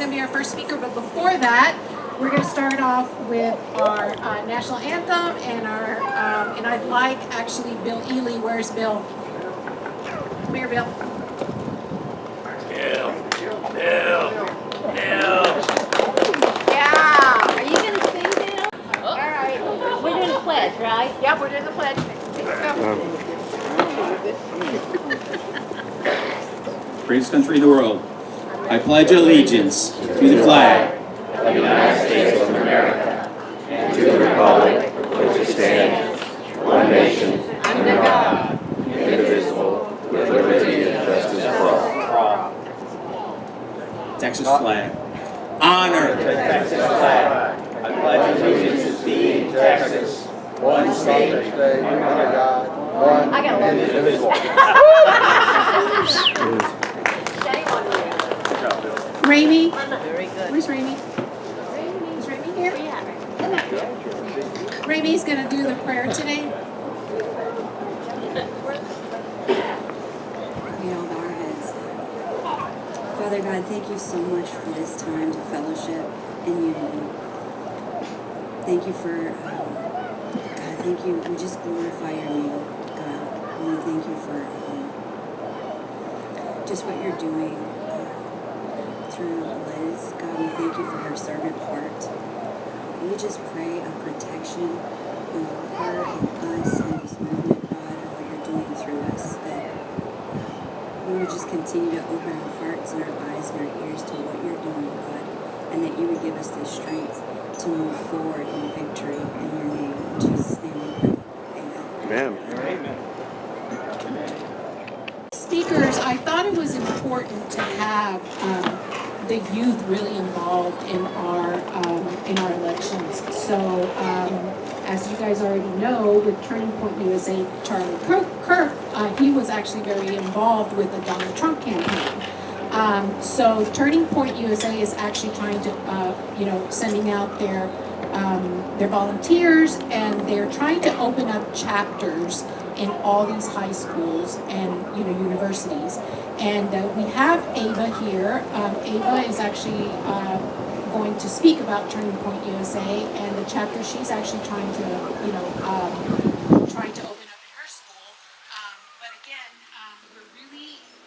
going to be our first speaker, but before that, we're going to start off with our national anthem and our and I'd like actually Bill Ely. Where's Bill? Come here, Bill. Bill. Yeah. Are you going to sing, Bill? Oh. All right. We're doing the pledge, right? Yeah, we're doing the pledge. Greatest country in the world. I pledge allegiance to the flag of the United States of America and to the republic for which it stands, one nation, under God, indivisible, with liberty and justice for all. Texas flag. Honor the Texas flag. I pledge allegiance to thee, Texas, one state, under God, one indivisible. Shame on you. Raimi. Very good. Where's Raimi? Is Raimi here? Raimi's going to do the prayer today. We all bow our heads. Father God, thank you so much for this time to fellowship and unity. Thank you for, God, thank you. We just glorify your name, God. And we thank you for just what you're doing through Liz. God, we thank you for her servant heart. We just pray a protection over her and us and this movement, God, and what you're doing through us, that we would just continue to open our hearts and our eyes and our ears to what you're doing, God, and that you would give us the strength to move forward in victory in your name. In Jesus' name we pray. Amen. Amen. Speakers, I thought it was important to have the youth really involved in our elections. So, as you guys already know, with Turning Point USA, Charlie Kirk, he was actually very involved with the Donald Trump campaign. So Turning Point USA is actually trying to, sending out their volunteers, and they're trying to open up chapters in all these high schools and universities. And we have Ava here. Ava is actually going to speak about Turning Point USA and the chapter she's actually trying to open up in her school. But again,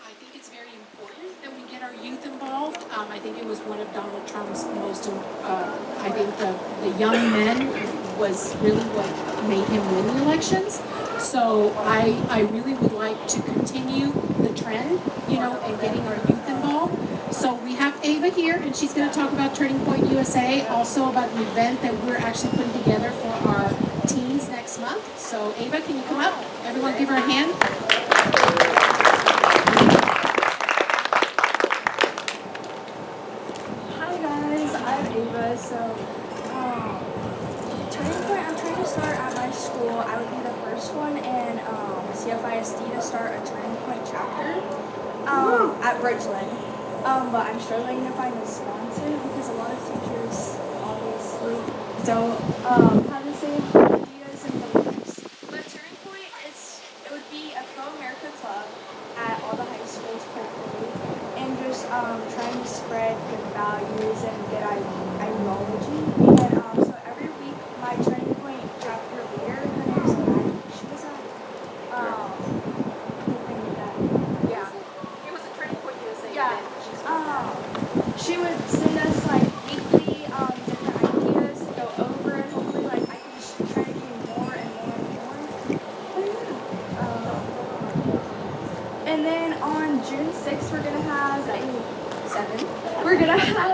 I think it's very important that we get our youth involved. I think it was one of Donald Trump's most, I think the young men was really what made him win the elections. So I really would like to continue the trend, and getting our youth involved. So we have Ava here, and she's going to talk about Turning Point USA, also about an event that we're actually putting together for our teens next month. So Ava, can you come up? Everyone give her a hand. Hi guys, I'm Ava. So, Turning Point, I'm trying to start at my school. I would be the first one in CFISD to start a Turning Point chapter at Bridgeland. But I'm struggling to find a sponsor because a lot of teachers obviously don't have the same ideas and beliefs. But Turning Point, it would be a pro-America club at all the high schools, hopefully, and just trying to spread good values and good ideology. And so every week, my Turning Point chapter leader, her name's Maddie. She was at It was a Turning Point USA yeah. event. She would send us like weekly different ideas to go over, and hopefully I can just try to gain more and more and more. And then on June 6th, we're gonna have we're gonna have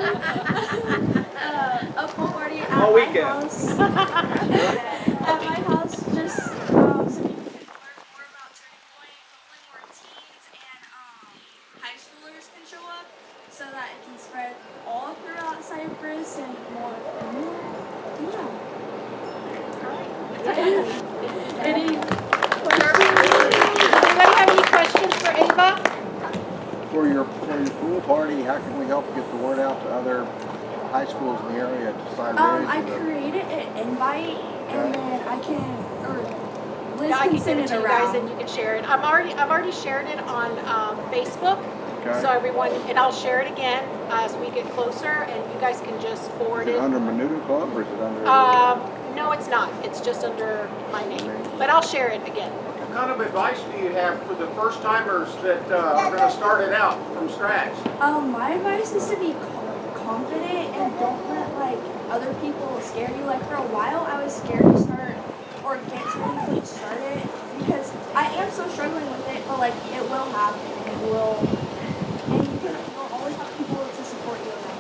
a pool party at my house. At my house, just so people can learn more about Turning Point. Hopefully more teens and high schoolers can show up, so that it can spread all throughout Cypress and more and more. Does anybody have any questions for Ava? For your pool party, how can we help get the word out to other high schools in the area to sign I created an invite, and then Liz I can can send send it it to you around. guys, and you can share it. I've already shared it on Facebook, Okay. So everyone, and I'll share it again as we get closer, and you guys can just forward Is it. it under Menudo Club or is it under? No, it's not. It's just under my name. But I'll share it again. What kind of advice do you have for the first timers that are going to start it out from scratch? My advice is to be confident and don't let like other people scare you. Like for a while, I was scared to start or get to anything started because I am still struggling with it. But like it will happen. It will, and you'll always have people to support you around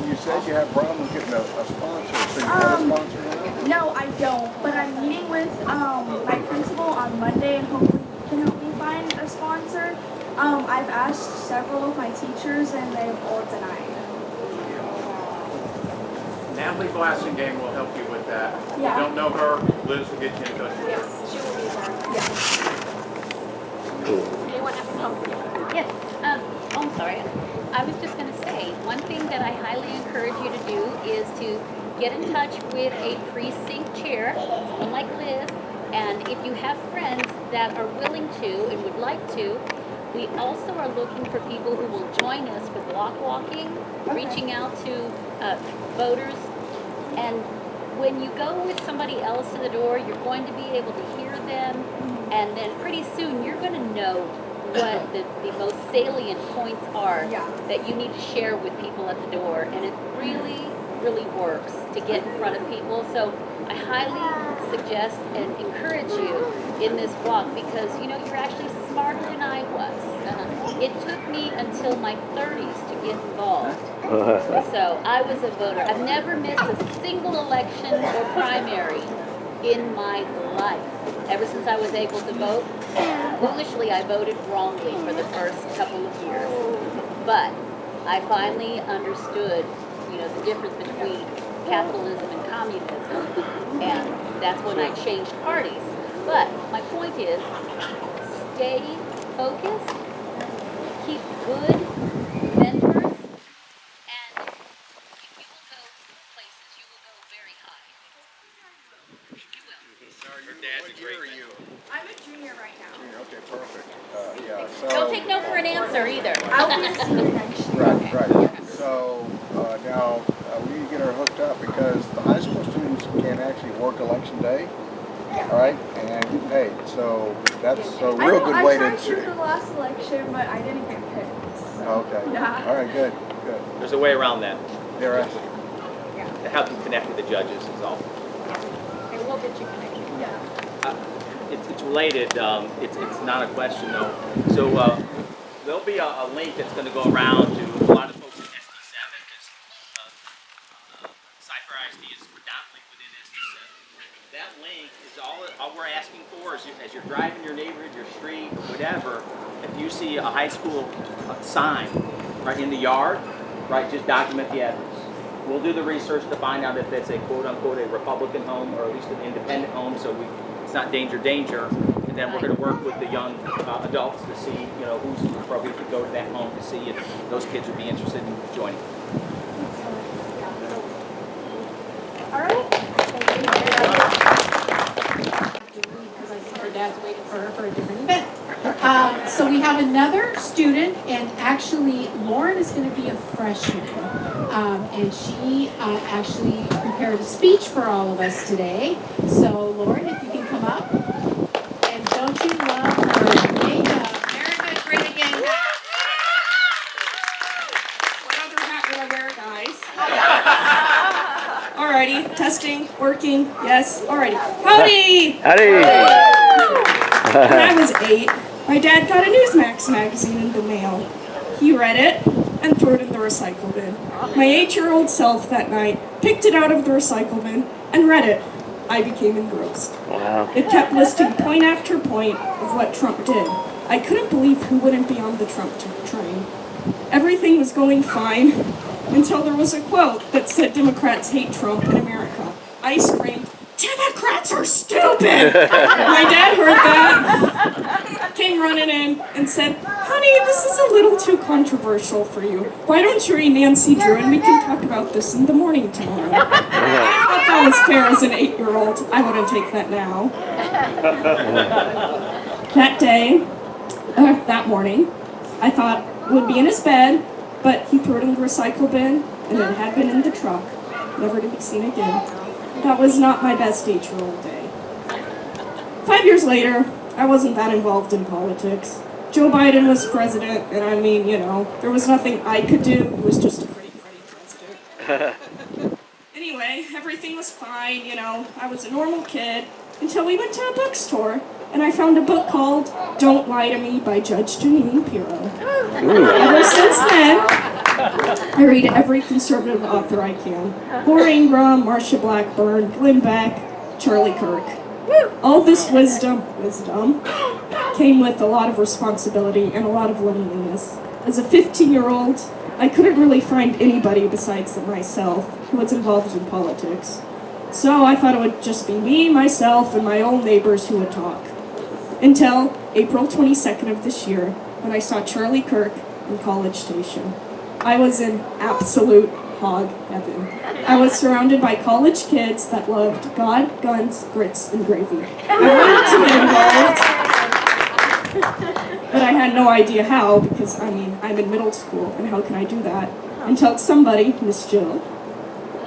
you. You said you have problems getting a sponsor. So you have a sponsor now? No, I don't. But I'm meeting with my principal on Monday, and hopefully he can help me find a sponsor. I've asked several of my teachers, and they've all denied. Natalie Blassingame will help you with that. If Yeah. you don't know her, Liz will get you in touch with her. Yes, she will be there. Yeah. Anyone have a comment? Yes, oh, I'm sorry. I was just gonna say, one thing that I highly encourage you to do is to get in touch with a precinct chair, someone like Liz, and if you have friends that are willing to and would like to, we also are looking for people who will join us for block walking, reaching out to voters, and when you go with somebody else to the door, you're going to be able to hear them, and then pretty soon you're going to know what the most salient points are that you need to share with people at the door, and it really works to get in front of people. So I highly suggest and encourage you in this walk because you know you're actually smarter than I was. It took me until my 30s to get involved. So I was a voter. I've never missed a single election or primary in my life. Ever since I was able to vote, foolishly I voted wrongly for the first couple of years. But I finally understood, you know, the difference between capitalism and communism, and that's when I changed parties. But my point is, stay focused, keep good mentors, and you will go places. You will go very high. You will. Your dad's a great man. I'm a junior right now. Okay, perfect. Yeah. So. Don't take no for an answer either. I'll be a senior next year. Right. So now we need to get her hooked up because the high school students can actually work election day. All right, and get paid. So that's a real good way I tried to. the last election, but I didn't get picked. Okay. Yeah. All right. Good. There's a way around that. There is. To help you connect with the judges is all. And we'll get you connected. It's related. It's not a question though. So there'll be a link that's going to go around to a lot of folks in SD7 because Cypress ISD is predominantly within SD7. That link is all we're asking for is as you're driving your neighborhood, your street, whatever. If you see a high school sign right in the yard, right, just document the address. We'll do the research to find out if it's a quote-unquote a Republican home or at least an independent home, so it's not danger, and then we're going to work with the young adults to see, you know, who's appropriate to go to that home to see if those kids would be interested in joining. All right. Because I think her dad's waiting for her for a different event. So we have another student, and actually Lauren is going to be a freshman. And she actually prepared a speech for all of us today. So Lauren, if you can come up. And don't you love her makeup? Very good, great again. What other hat would I wear, guys? Alrighty, testing, working, yes, alrighty. Howdy! When I was 8, my dad got a Newsmax magazine in the mail. He read it and threw it in the recycle bin. My 8-year-old self that night picked it out of the recycle bin and read it. I became engrossed. Wow. It kept listing point after point of what Trump did. I couldn't believe who wouldn't be on the Trump train. Everything was going fine until there was a quote that said Democrats hate Trump in America. I screamed, "Democrats are stupid!" My dad heard that, came running in and said, "Honey, this is a little too controversial for you. Why don't you read Nancy Drew and we can talk about this in the morning tomorrow?" I thought that was fair as an 8-year-old. I wouldn't take that now. That day, that morning, I thought, It would be in his bed, but he threw it in the recycle bin, and it had been in the truck, never to be seen again. That was not my best 8-year-old day. 5 years later, I wasn't that involved in politics. Joe Biden was president, and I mean, there was nothing I could do. He was just a pretty president. Anyway, everything was fine, I was a normal kid, until we went to a bookstore, and I found a book called Don't Lie to Me by Judge Jeanine Pirro. Ever since then, I read every conservative author I can. Laura Ingraham, Marsha Blackburn, Glenn Beck, Charlie Kirk. All this wisdom came with a lot of responsibility and a lot of loneliness. As a 15-year-old, I couldn't really find anybody besides myself who was involved in politics. So I thought it would just be me, myself, and my own neighbors who would talk. Until April 22nd of this year, when I saw Charlie Kirk in College Station. I was in absolute hog heaven. I was surrounded by college kids that loved God, guns, grits, and gravy. I wanted to get involved, but I had no idea how, because, I'm in middle school, and how can I do that? Until somebody, Miss Jill,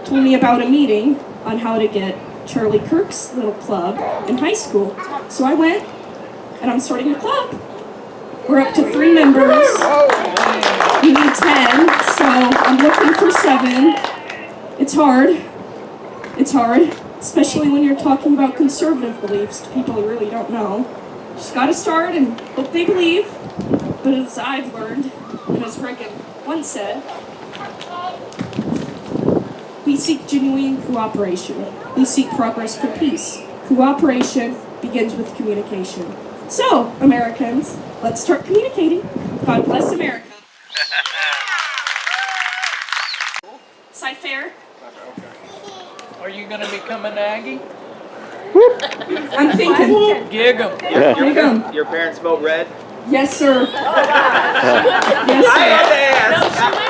told me about a meeting on how to get Charlie Kirk's little club in high school. So I went, and I'm starting a club. We're up to 3 members. We need 10, so I'm looking for 7. It's hard, especially when you're talking about conservative beliefs to people who really don't know. Just gotta start and hope they believe. But as I've learned, and as Reagan once said, we seek genuine cooperation. We seek progress for peace. Cooperation begins with communication. So, Americans, let's start communicating. God bless America. Side fair. Are you going to become an Aggie? I'm thinking. Gig 'em. Your parents vote red? Yes, sir. Yes, I had sir. to ask.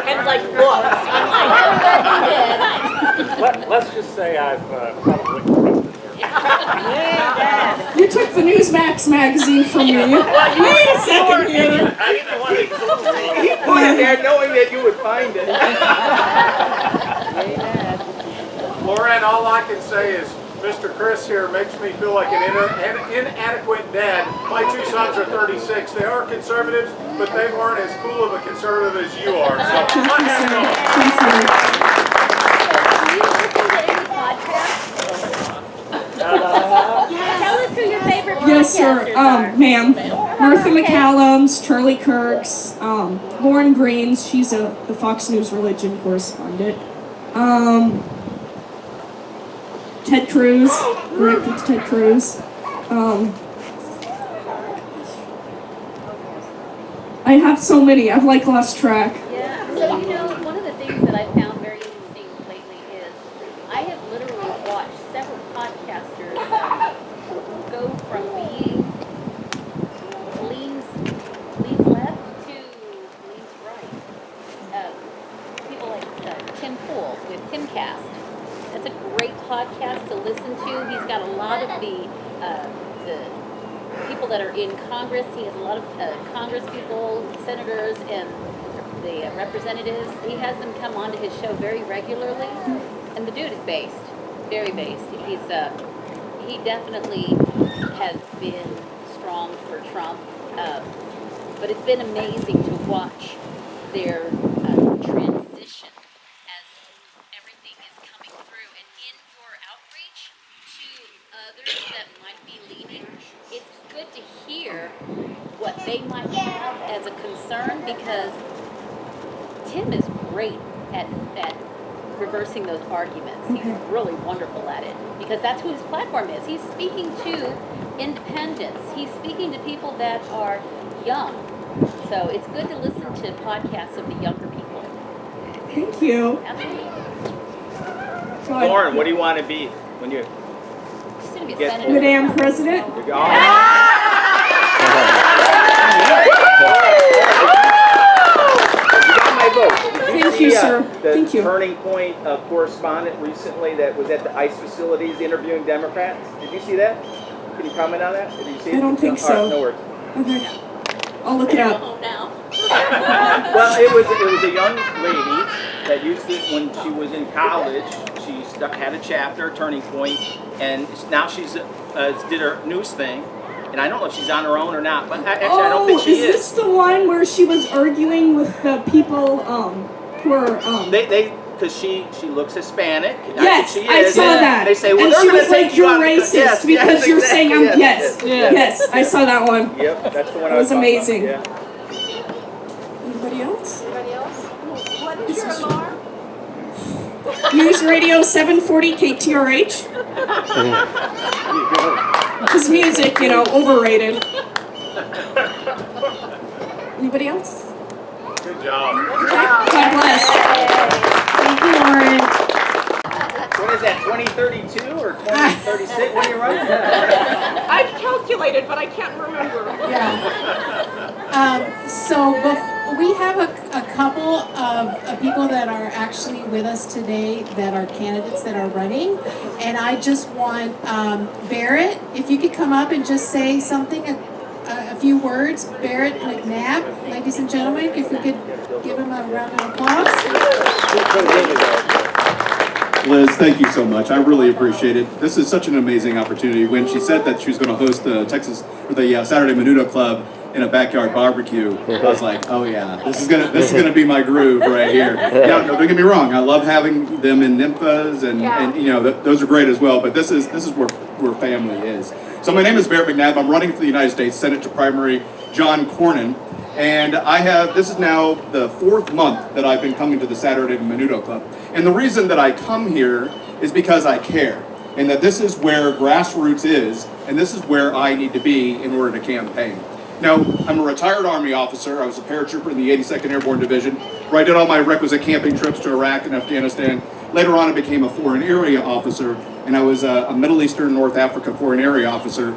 And like, look, I'm like, Let's just say I've probably corrupted You took the Newsmax magazine from me. Wait a second here. I didn't want to. He put it there knowing that you would find it. Lauren, all I can say is Mr. Chris here makes me feel like an inadequate dad. My 2 sons are 36. They are conservatives, but they weren't as cool of a conservative as you are. So Thank you, I have sir. no. Thank you. do you listen to any podcasts? Tell us who your favorite Yes, sir. podcasters are. Ma'am. Martha McCallum's, Charlie Kirk's, Lauren Green's. She's the Fox News religion correspondent. Ted Cruz. Grew up with Ted Cruz. I have so many. I've lost track. Yeah. So one of the things that I found very interesting lately is I have literally watched several podcasters go from being leans left to leans right. People like Tim Pool with Timcast. That's a great podcast to listen to. He's got a lot of the people that are in Congress. He has a lot of Congress people, senators, and the representatives. He has them come onto his show very regularly, and the dude is based, very based. He definitely has been strong for Trump, but it's been amazing to watch their transition as everything is coming through, and in your outreach to others that might be leading, it's good to hear what they might have as a concern, because Tim is great at reversing those arguments. He's really wonderful at it, because that's who his platform is. He's speaking to independents. He's speaking to people that are young. So it's good to listen to podcasts of the younger people. Thank you. Absolutely. Lauren, what do you want to be when you She's going to be Get senator. Madam President. go? Thank you, sir. The Thank you. Turning Point correspondent recently that was at the ICE facilities interviewing Democrats. Did you see that? Can you comment on that? Did you see it? I don't think All right, so. no worries. Okay. I'll look it up. Now. Well, it was a young lady that used to, when she was in college, she had a chapter, Turning Point, and now she's did her news thing. And I don't know if she's on her own or not, but actually I don't think she is. Is this the one where she was arguing with the people who are Because she looks Hispanic. Yes, I saw that. And they say, well, and they're she going was to take like, you you're out. racist because you're saying I'm, yes, I saw that one. Yep, that's the one That I was talking amazing. about. Yeah. Anybody else? Anybody else? What is your alarm? News Radio 740 KTRH. His music, overrated. Anybody else? Good job. God bless. Thank you, Lauren. What is that, 2032 or 2036? What are you running? I've calculated, but I can't remember. Yeah. So we have a couple of people that are actually with us today that are candidates that are running. And I just want Barrett, if you could come up and just say something, a few words. Barrett McNabb, ladies and gentlemen, if we could give him a round of applause. Liz, thank you so much. I really appreciate it. This is such an amazing opportunity. When she said that she was going to host the Saturday Menudo Club in a backyard barbecue, I was like, oh yeah, this is gonna be my groove right here. Yeah, no, don't get me wrong. I love having them in NYMFAs and those are great as well. But this is where family is. So my name is Barrett McNabb. I'm running for the United States Senate to primary John Cornyn. And this is now the 4th month that I've been coming to the Saturday Menudo Club. And the reason that I come here is because I care. And that this is where Grassroots is, and this is where I need to be in order to campaign. Now, I'm a retired Army officer. I was a paratrooper in the 82nd Airborne Division, where I did all my requisite camping trips to Iraq and Afghanistan. Later on, I became a foreign area officer, and I was a Middle Eastern North Africa foreign area officer,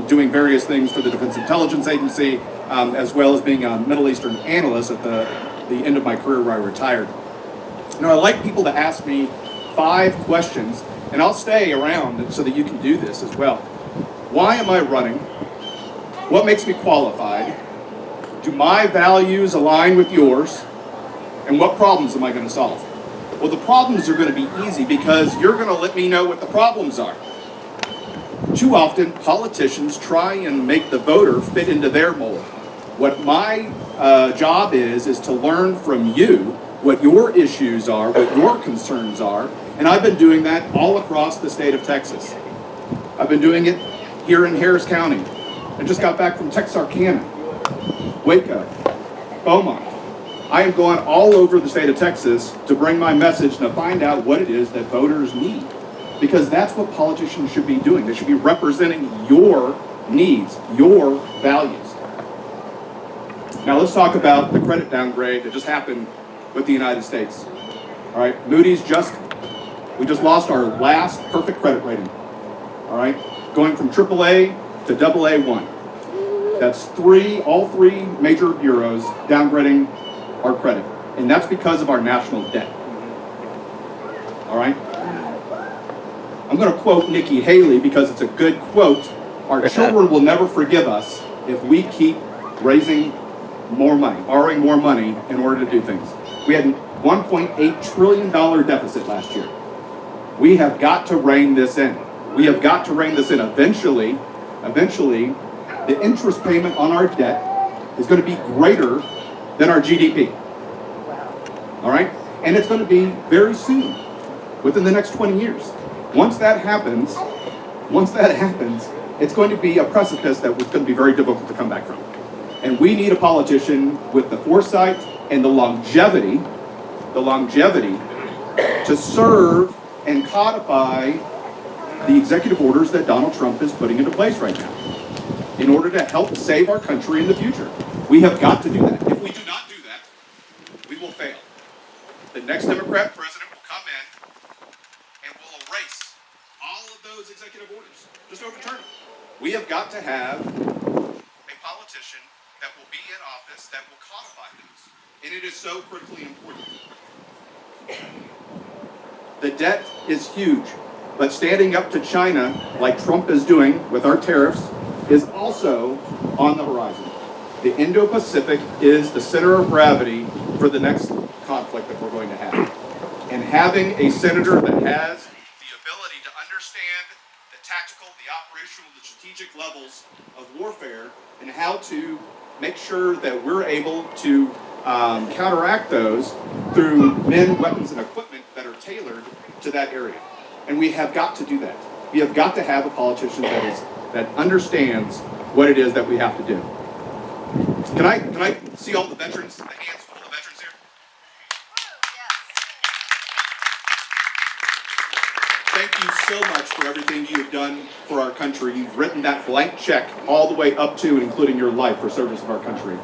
doing various things for the Defense Intelligence Agency, as well as being a Middle Eastern analyst at the end of my career where I retired. Now, I like people to ask me 5 questions, and I'll stay around so that you can do this as well. Why am I running? What makes me qualified? Do my values align with yours? And what problems am I going to solve? Well, the problems are going to be easy because you're going to let me know what the problems are. Too often, politicians try and make the voter fit into their mold. What my job is to learn from you what your issues are, what your concerns are, and I've been doing that all across the state of Texas. I've been doing it here in Harris County. I just got back from Texarkana, Waco, Beaumont. I am going all over the state of Texas to bring my message and to find out what it is that voters need. Because that's what politicians should be doing. They should be representing your needs, your values. Now let's talk about the credit downgrade that just happened with the United States. All right, Moody's we just lost our last perfect credit rating. All right, going from AAA to AA1. That's all three major bureaus downgrading our credit. And that's because of our national debt. All right? I'm going to quote Nikki Haley because it's a good quote. Our children will never forgive us if we keep raising more money, borrowing more money in order to do things. We had a $1.8 trillion deficit last year. We have got to rein this in. We have got to rein this in. Eventually, the interest payment on our debt is going to be greater than our GDP. All right? And it's going to be very soon, within the next 20 years. Once that happens, it's going to be a precipice that was going to be very difficult to come back from. And we need a politician with the foresight and the longevity to serve and codify the executive orders that Donald Trump is putting into place right now in order to help save our country in the future. We have got to do that. If we do not do that, we will fail. The next Democrat president will come in and will erase all of those executive orders. Just overturn them. We have got to have a politician that will be in office that will codify those. And it is so critically important. The debt is huge, but standing up to China, like Trump is doing with our tariffs, is also on the horizon. The Indo-Pacific is the center of gravity for the next conflict that we're going to have. And having a senator that has the ability to understand the tactical, the operational, the strategic levels of warfare and how to make sure that we're able to counteract those through men, weapons, and equipment that are tailored to that area. And we have got to do that. We have got to have a politician that understands what it is that we have to do. Can I see all the veterans, the hands full of veterans here? Thank you so much for everything you have done for our country. You've written that blank check all the way up to and including your life for service of our country.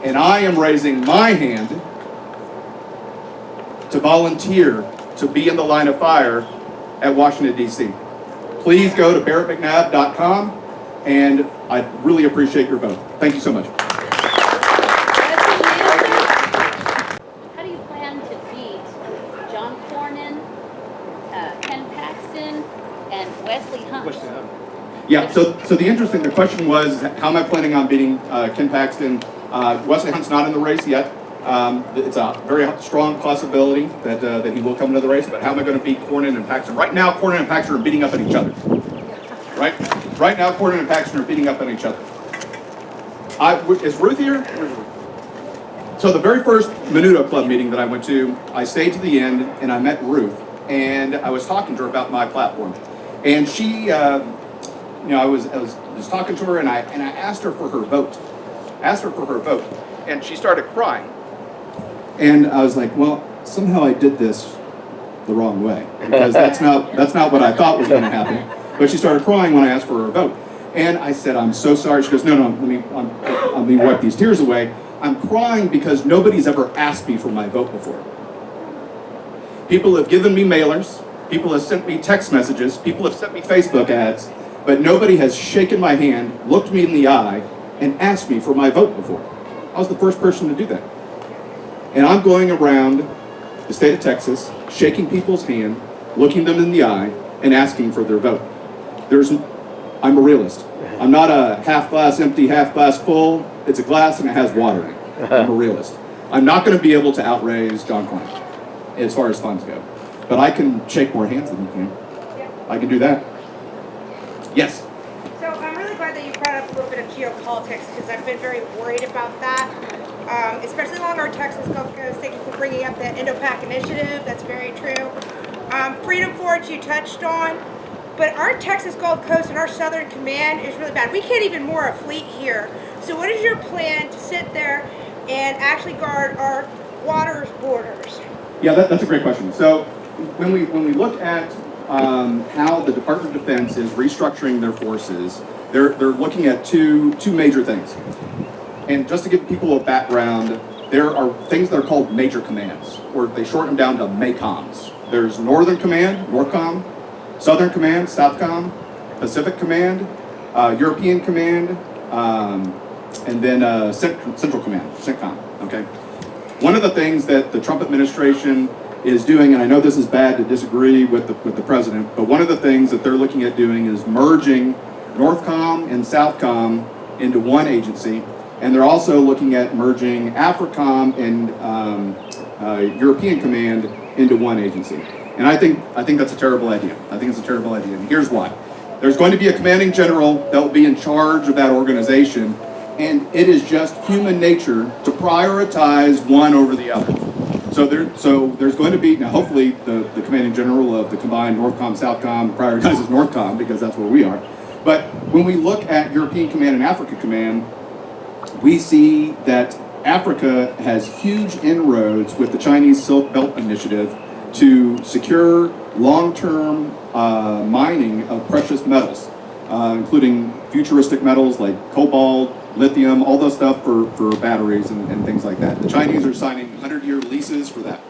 And I am raising my hand to volunteer to be in the line of fire at Washington, D.C. Please go to barrettmcnabb.com, and I really appreciate your vote. Thank you so much. How do you plan to beat John Cornyn, Ken Paxton, and Wesley Hunt? Yeah, so the question was, how am I planning on beating Ken Paxton? Wesley Hunt's not in the race yet. It's a very strong possibility that he will come into the race, but how am I going to beat Cornyn and Paxton? Right now, Cornyn and Paxton are beating up at each other. Right now, Cornyn and Paxton are beating up at each other. Is Ruth here? So the very first Menudo Club meeting that I went to, I stayed to the end, and I met Ruth, and I was talking to her about my platform. And she, I was talking to her, and I asked her for her vote. And she started crying. And I was like, well, somehow I did this the wrong way, because that's not what I thought was going to happen. But she started crying when I asked for her vote. And I said, I'm so sorry. She goes, no, let me wipe these tears away. I'm crying because nobody's ever asked me for my vote before. People have given me mailers. People have sent me text messages. People have sent me Facebook ads. But nobody has shaken my hand, looked me in the eye, and asked me for my vote before. I was the first person to do that. And I'm going around the state of Texas, shaking people's hand, looking them in the eye, and asking for their vote. I'm a realist. I'm not a half glass empty, half glass full. It's a glass and it has water in it. I'm a realist. I'm not going to be able to outraise John Cornyn as far as funds go. But I can shake more hands than he can. I can do that. Yes? So I'm really glad that you brought up a little bit of geopolitics, because I've been very worried about that, especially along our Texas Gulf Coast. Thank you for bringing up the Indo-Pac initiative. That's very true. Freedom Forge you touched on, but our Texas Gulf Coast and our Southern Command is really bad. We can't even moor a fleet here. So what is your plan to sit there and actually guard our water borders? Yeah, that's a great question. So when we look at how the Department of Defense is restructuring their forces, they're looking at two major things. And just to give people a background, there are things that are called major commands, or they shorten them down to MACOMs. There's Northern Command, Northcom, Southern Command, Southcom, Pacific Command, European Command, and then Central Command, CENTCOM, okay? One of the things that the Trump administration is doing, and I know this is bad to disagree with the president, but one of the things that they're looking at doing is merging Northcom and Southcom into one agency, and they're also looking at merging AFRICOM and European Command into one agency. And I think that's a terrible idea. I think it's a terrible idea, and here's why. There's going to be a commanding general that will be in charge of that organization, and it is just human nature to prioritize one over the other. So there's going to be, now hopefully the commanding general of the combined Northcom, Southcom prioritizes Northcom, because that's where we are. But when we look at European Command and Africa Command, we see that Africa has huge inroads with the Chinese Silk Belt Initiative to secure long-term mining of precious metals, including futuristic metals like cobalt, lithium, all those stuff for batteries and things like that. The Chinese are signing 100-year leases for that.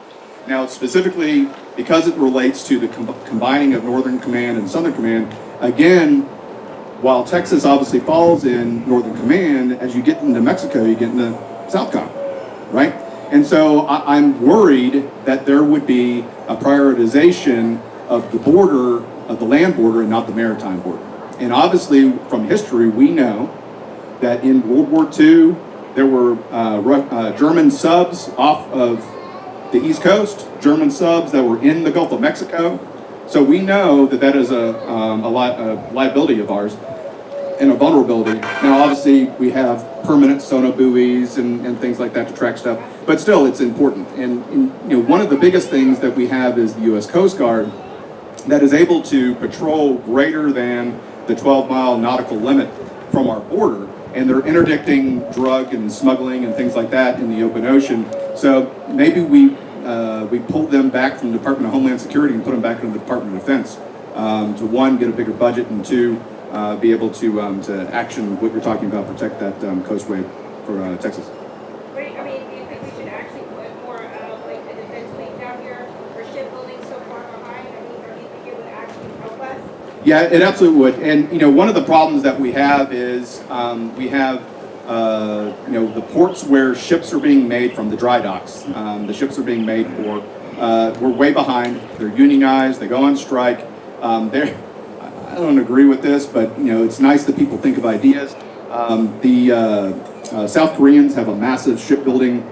Now, specifically, because it relates to the combining of Northern Command and Southern Command, again, while Texas obviously falls in Northern Command, as you get into Mexico, you get into Southcom, right? And so I'm worried that there would be a prioritization of the border, of the land border, and not the maritime border. And obviously, from history, we know that in World War II There were German subs off of the East Coast, German subs that were in the Gulf of Mexico. So we know that that is a liability of ours and a vulnerability. Now, obviously, we have permanent sonobuoys and things like that to track stuff, but still, it's important. And one of the biggest things that we have is the U.S. Coast Guard that is able to patrol greater than the 12-mile nautical limit from our border, and they're interdicting drug and smuggling and things like that in the open ocean. So maybe we pulled them back from the Department of Homeland Security and put them back in the Department of Defense to one, get a bigger budget, and two, be able to action what you're talking about, protect that coastway for Texas. Wait, I mean, do you think we should actually put more like a defense wing down here for shipbuilding so far behind? I mean, or do you think it would actually help us? Yeah, it absolutely would. And one of the problems that we have is we have the ports where ships are being made from, the dry docks. The ships are being made for. We're way behind. They're unionized. They go on strike. I don't agree with this, but it's nice that people think of ideas. The South Koreans have a massive shipbuilding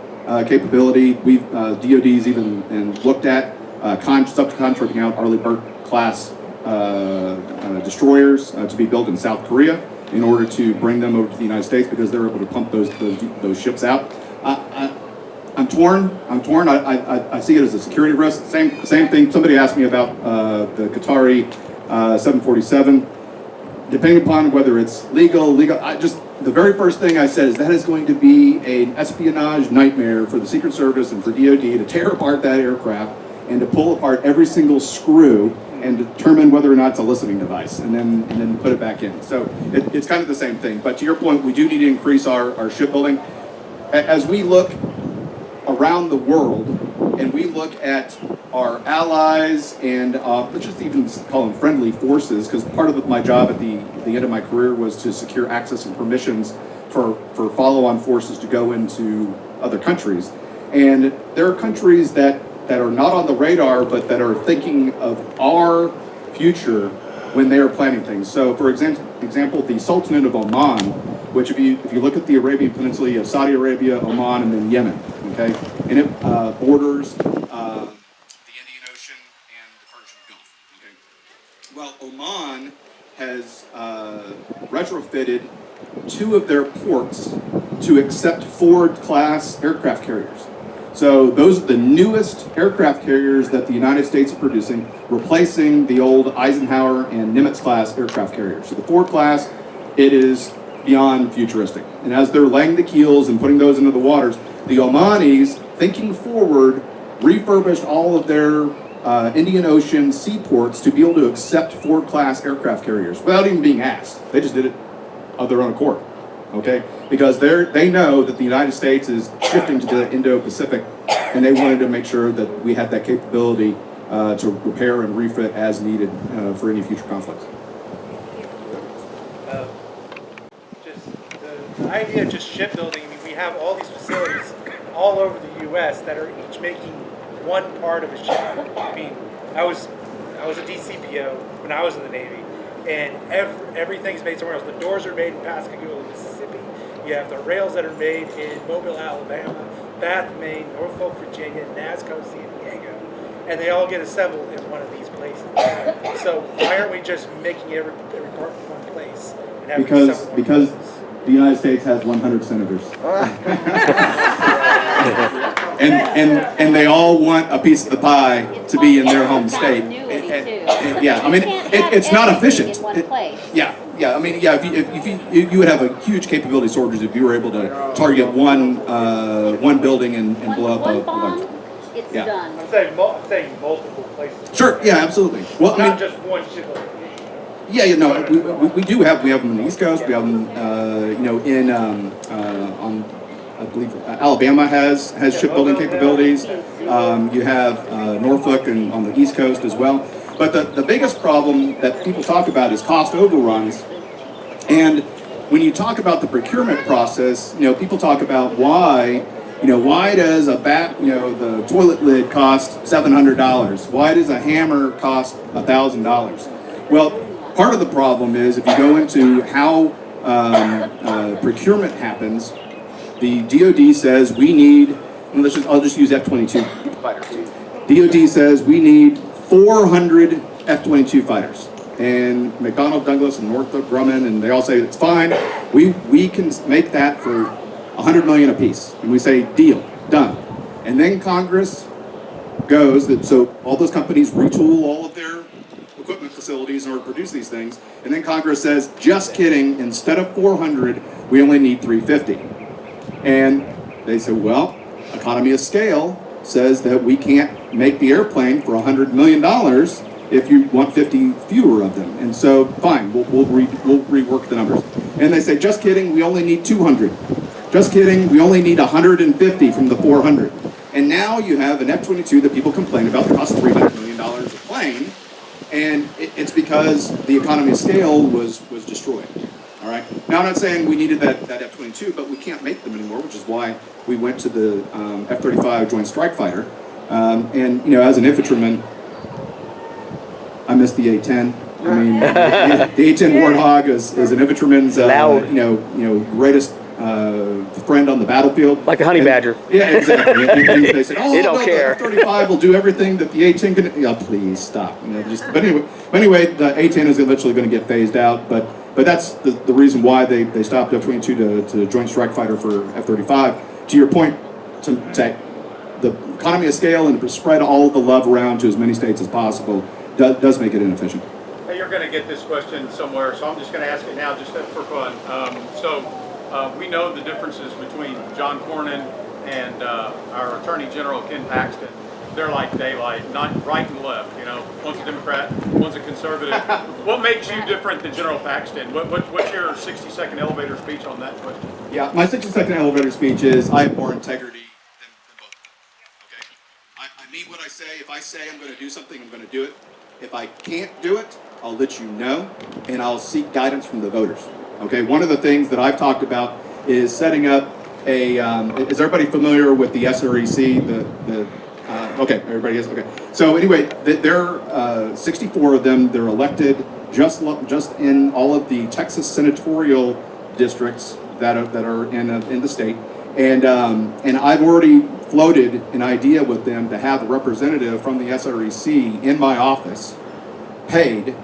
capability. DoD's even looked at subcontracting out Arleigh Burke class destroyers to be built in South Korea in order to bring them over to the United States because they're able to pump those ships out. I'm torn. I see it as a security risk. Same thing. Somebody asked me about the Qatari 747. Depending upon whether it's legal. The very first thing I said is that is going to be an espionage nightmare for the Secret Service and for DoD to tear apart that aircraft and to pull apart every single screw and determine whether or not it's a listening device, and then put it back in. So it's kind of the same thing. But to your point, we do need to increase our shipbuilding. As we look around the world and we look at our allies and let's just even call them friendly forces, because part of my job at the end of my career was to secure access and permissions for follow-on forces to go into other countries. And there are countries that are not on the radar, but that are thinking of our future when they are planning things. So, for example, the Sultanate of Oman, which if you look at the Arabian Peninsula, you have Saudi Arabia, Oman, and then Yemen, okay? And it borders the Indian Ocean and the Persian Gulf, okay? Well, Oman has retrofitted 2 of their ports to accept Ford-class aircraft carriers. So those are the newest aircraft carriers that the United States is producing, replacing the old Eisenhower and Nimitz-class aircraft carriers. So the Ford class, it is beyond futuristic. And as they're laying the keels and putting those into the waters, the Omanis, thinking forward, refurbished all of their Indian Ocean seaports to be able to accept Ford-class aircraft carriers without even being asked. They just did it of their own accord. Okay, because they know that the United States is shifting to the Indo-Pacific, and they wanted to make sure that we had that capability to repair and refit as needed for any future conflicts. Just the idea of just shipbuilding. I mean, we have all these facilities all over the U.S. that are each making one part of a ship. I mean, I was a DCPO when I was in the Navy. And everything's made somewhere else. The doors are made in Pascagoula, Mississippi. You have the rails that are made in Mobile, Alabama, Bath, Maine, Norfolk, Virginia, Nasco, San Diego. And they all get assembled in one of these places. So why aren't we just making every part in one place? And having Because the United States has 100 senators. and they all want a piece of the pie to be in their home state. Yeah, I mean, it's not efficient. Yeah. I mean, yeah. If you would have a huge capability shortage if you were able to target one building and blow up a bunch. It's Yeah. done. I'm saying multiple places. Sure. Yeah. Absolutely. Well, I mean, Not just one ship. yeah. We do have them on the East Coast. We have them, on. I believe Alabama has shipbuilding capabilities. You have Norfolk and on the East Coast as well. But the biggest problem that people talk about is cost overruns. And when you talk about the procurement process, people talk about why does the toilet lid cost $700? Why does a hammer cost $1,000? Well, part of the problem is if you go into how procurement happens, The DoD says we need, I'll just use F-22 fighters. DoD says we need 400 F-22 fighters. And McDonnell Douglas and Northrop Grumman, and they all say it's fine. We can make that for $100 million apiece. And we say, deal, done. And then Congress goes, so all those companies retool all of their equipment facilities in order to produce these things. And then Congress says, just kidding, instead of 400, we only need 350. And they say, well, economy of scale says that we can't make the airplane for $100 million if you want 50 fewer of them. And so, fine, we'll rework the numbers. And they say, just kidding, we only need 200. Just kidding, we only need 150 from the 400. And now you have an F-22 that people complain about that costs $300 million a plane, and it's because the economy of scale was destroyed. All right. Now I'm not saying we needed that F-22, but we can't make them anymore, which is why we went to the F-35 Joint Strike Fighter. And you know, as an infantryman, I miss the A-10. I mean, the A-10 Warthog is an infantryman's greatest friend on the battlefield. Like a honey badger. Yeah, exactly. And they said, "Oh, they don't care. The F-35 will do everything that the A-10 can." Oh, please stop. You know, but anyway, the A-10 is eventually going to get phased out. But that's the reason why they stopped F-22 to Joint Strike Fighter for F-35. To your point, to say the economy of scale and to spread all the love around to as many states as possible does make it inefficient. Hey, you're going to get this question somewhere, so I'm just going to ask it now, just for fun. We know the differences between John Cornyn and our Attorney General, Ken Paxton. They're like daylight, not right and left, you know. One's a Democrat, one's a conservative. What makes you different than General Paxton? What's your 60-second elevator speech on that question? Yeah, my 60-second elevator speech is I have more integrity than both of them. Okay? I mean what I say. If I say I'm going to do something, I'm going to do it. If I can't do it, I'll let you know, and I'll seek guidance from the voters. Okay, one of the things that I've talked about is setting up a. Is everybody familiar with the SREC? Okay, everybody is. Okay. So anyway, there are 64 of them. They're elected just in all of the Texas senatorial districts that are in the state, and I've already floated an idea with them to have a representative from the SREC in my office, paid,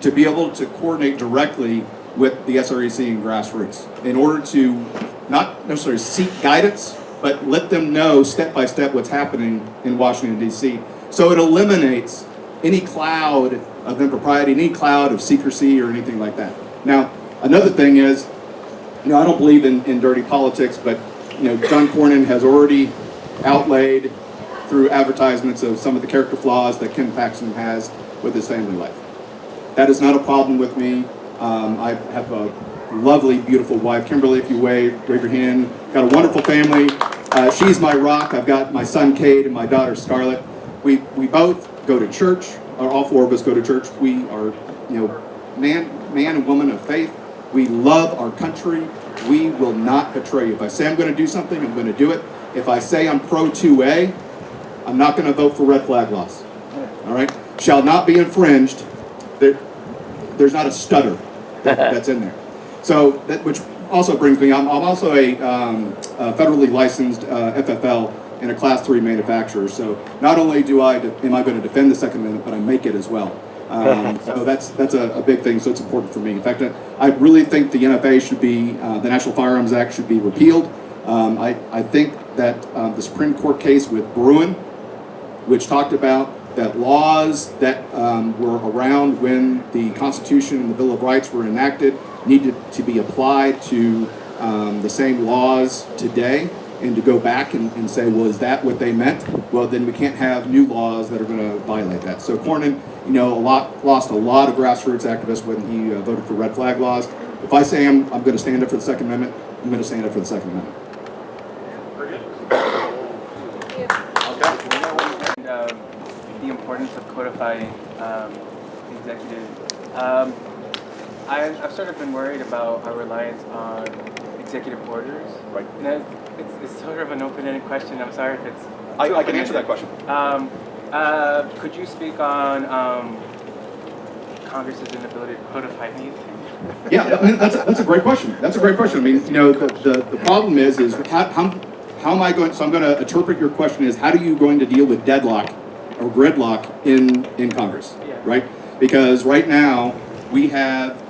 to be able to coordinate directly with the SREC and Grassroots in order to not necessarily seek guidance, but let them know step by step what's happening in Washington, D.C. So it eliminates any cloud of impropriety, any cloud of secrecy or anything like that. Now, another thing is, I don't believe in dirty politics, but John Cornyn has already outlaid through advertisements of some of the character flaws that Ken Paxton has with his family life. That is not a problem with me. I have a lovely, beautiful wife. Kimberly, if you wave your hand. Got a wonderful family. She's my rock. I've got my son, Cade, and my daughter, Scarlett. We both go to church, or all four of us go to church. We are, man and woman of faith. We love our country. We will not betray you. If I say I'm going to do something, I'm going to do it. If I say I'm pro 2A, I'm not going to vote for red flag laws. All right? Shall not be infringed. There's not a stutter that's in there. So which also brings me, I'm also a federally licensed FFL and a Class 3 manufacturer. So not only am I going to defend the Second Amendment, but I make it as well. So that's a big thing. So it's important for me. In fact, I really think the NFA should be, the National Firearms Act should be repealed. I think that the Supreme Court case with Bruin, which talked about that laws that were around when the Constitution and the Bill of Rights were enacted needed to be applied to the same laws today, and to go back and say, well, is that what they meant? Well, then we can't have new laws that are going to violate that. So Cornyn, lost a lot of grassroots activists when he voted for red flag laws. If I say I'm going to stand up for the Second Amendment, I'm going to stand up for the Second Amendment. The importance of codifying executive. I've sort of been worried about our reliance on executive orders. Right. And it's sort of an open-ended question. I'm sorry if it's. I can answer that question. Could you speak on Congress's inability to codify anything? Yeah, I mean, that's a great question. That's a great question. I mean, you know, the problem is how am I going? So I'm going to interpret your question as how are you going to deal with deadlock or gridlock in Congress, right? Because right now we have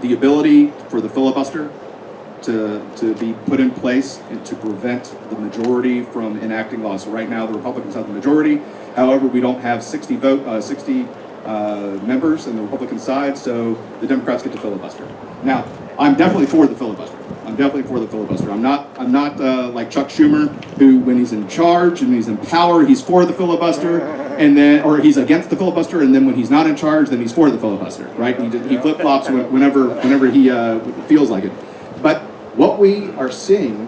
the ability for the filibuster to be put in place and to prevent the majority from enacting laws. So right now the Republicans have the majority. However, we don't have 60 members in the Republican side, so the Democrats get to filibuster. Now, I'm definitely for the filibuster. I'm definitely for the filibuster. I'm not like Chuck Schumer, who when he's in charge and he's in power, he's for the filibuster, and then or he's against the filibuster, and then when he's not in charge, then he's for the filibuster, right? He flip flops whenever he feels like it. But what we are seeing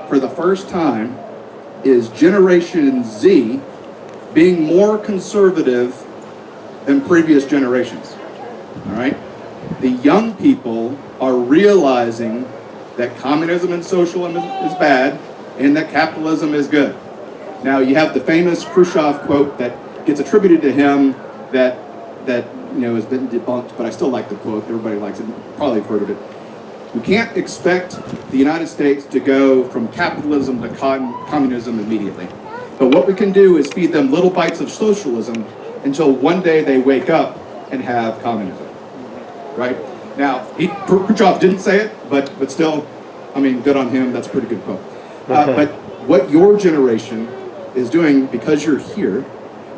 for the first time is Generation Z being more conservative than previous generations, all right? The young people are realizing that communism and socialism is bad and that capitalism is good. Now, you have the famous Khrushchev quote that gets attributed to him that you know has been debunked, but I still like the quote. Everybody likes it. Probably have heard of it. We can't expect the United States to go from capitalism to communism immediately. But what we can do is feed them little bites of socialism until one day they wake up and have communism, right? Now, Khrushchev didn't say it, but still, I mean, good on him. That's a pretty good quote. But what your generation is doing, because you're here,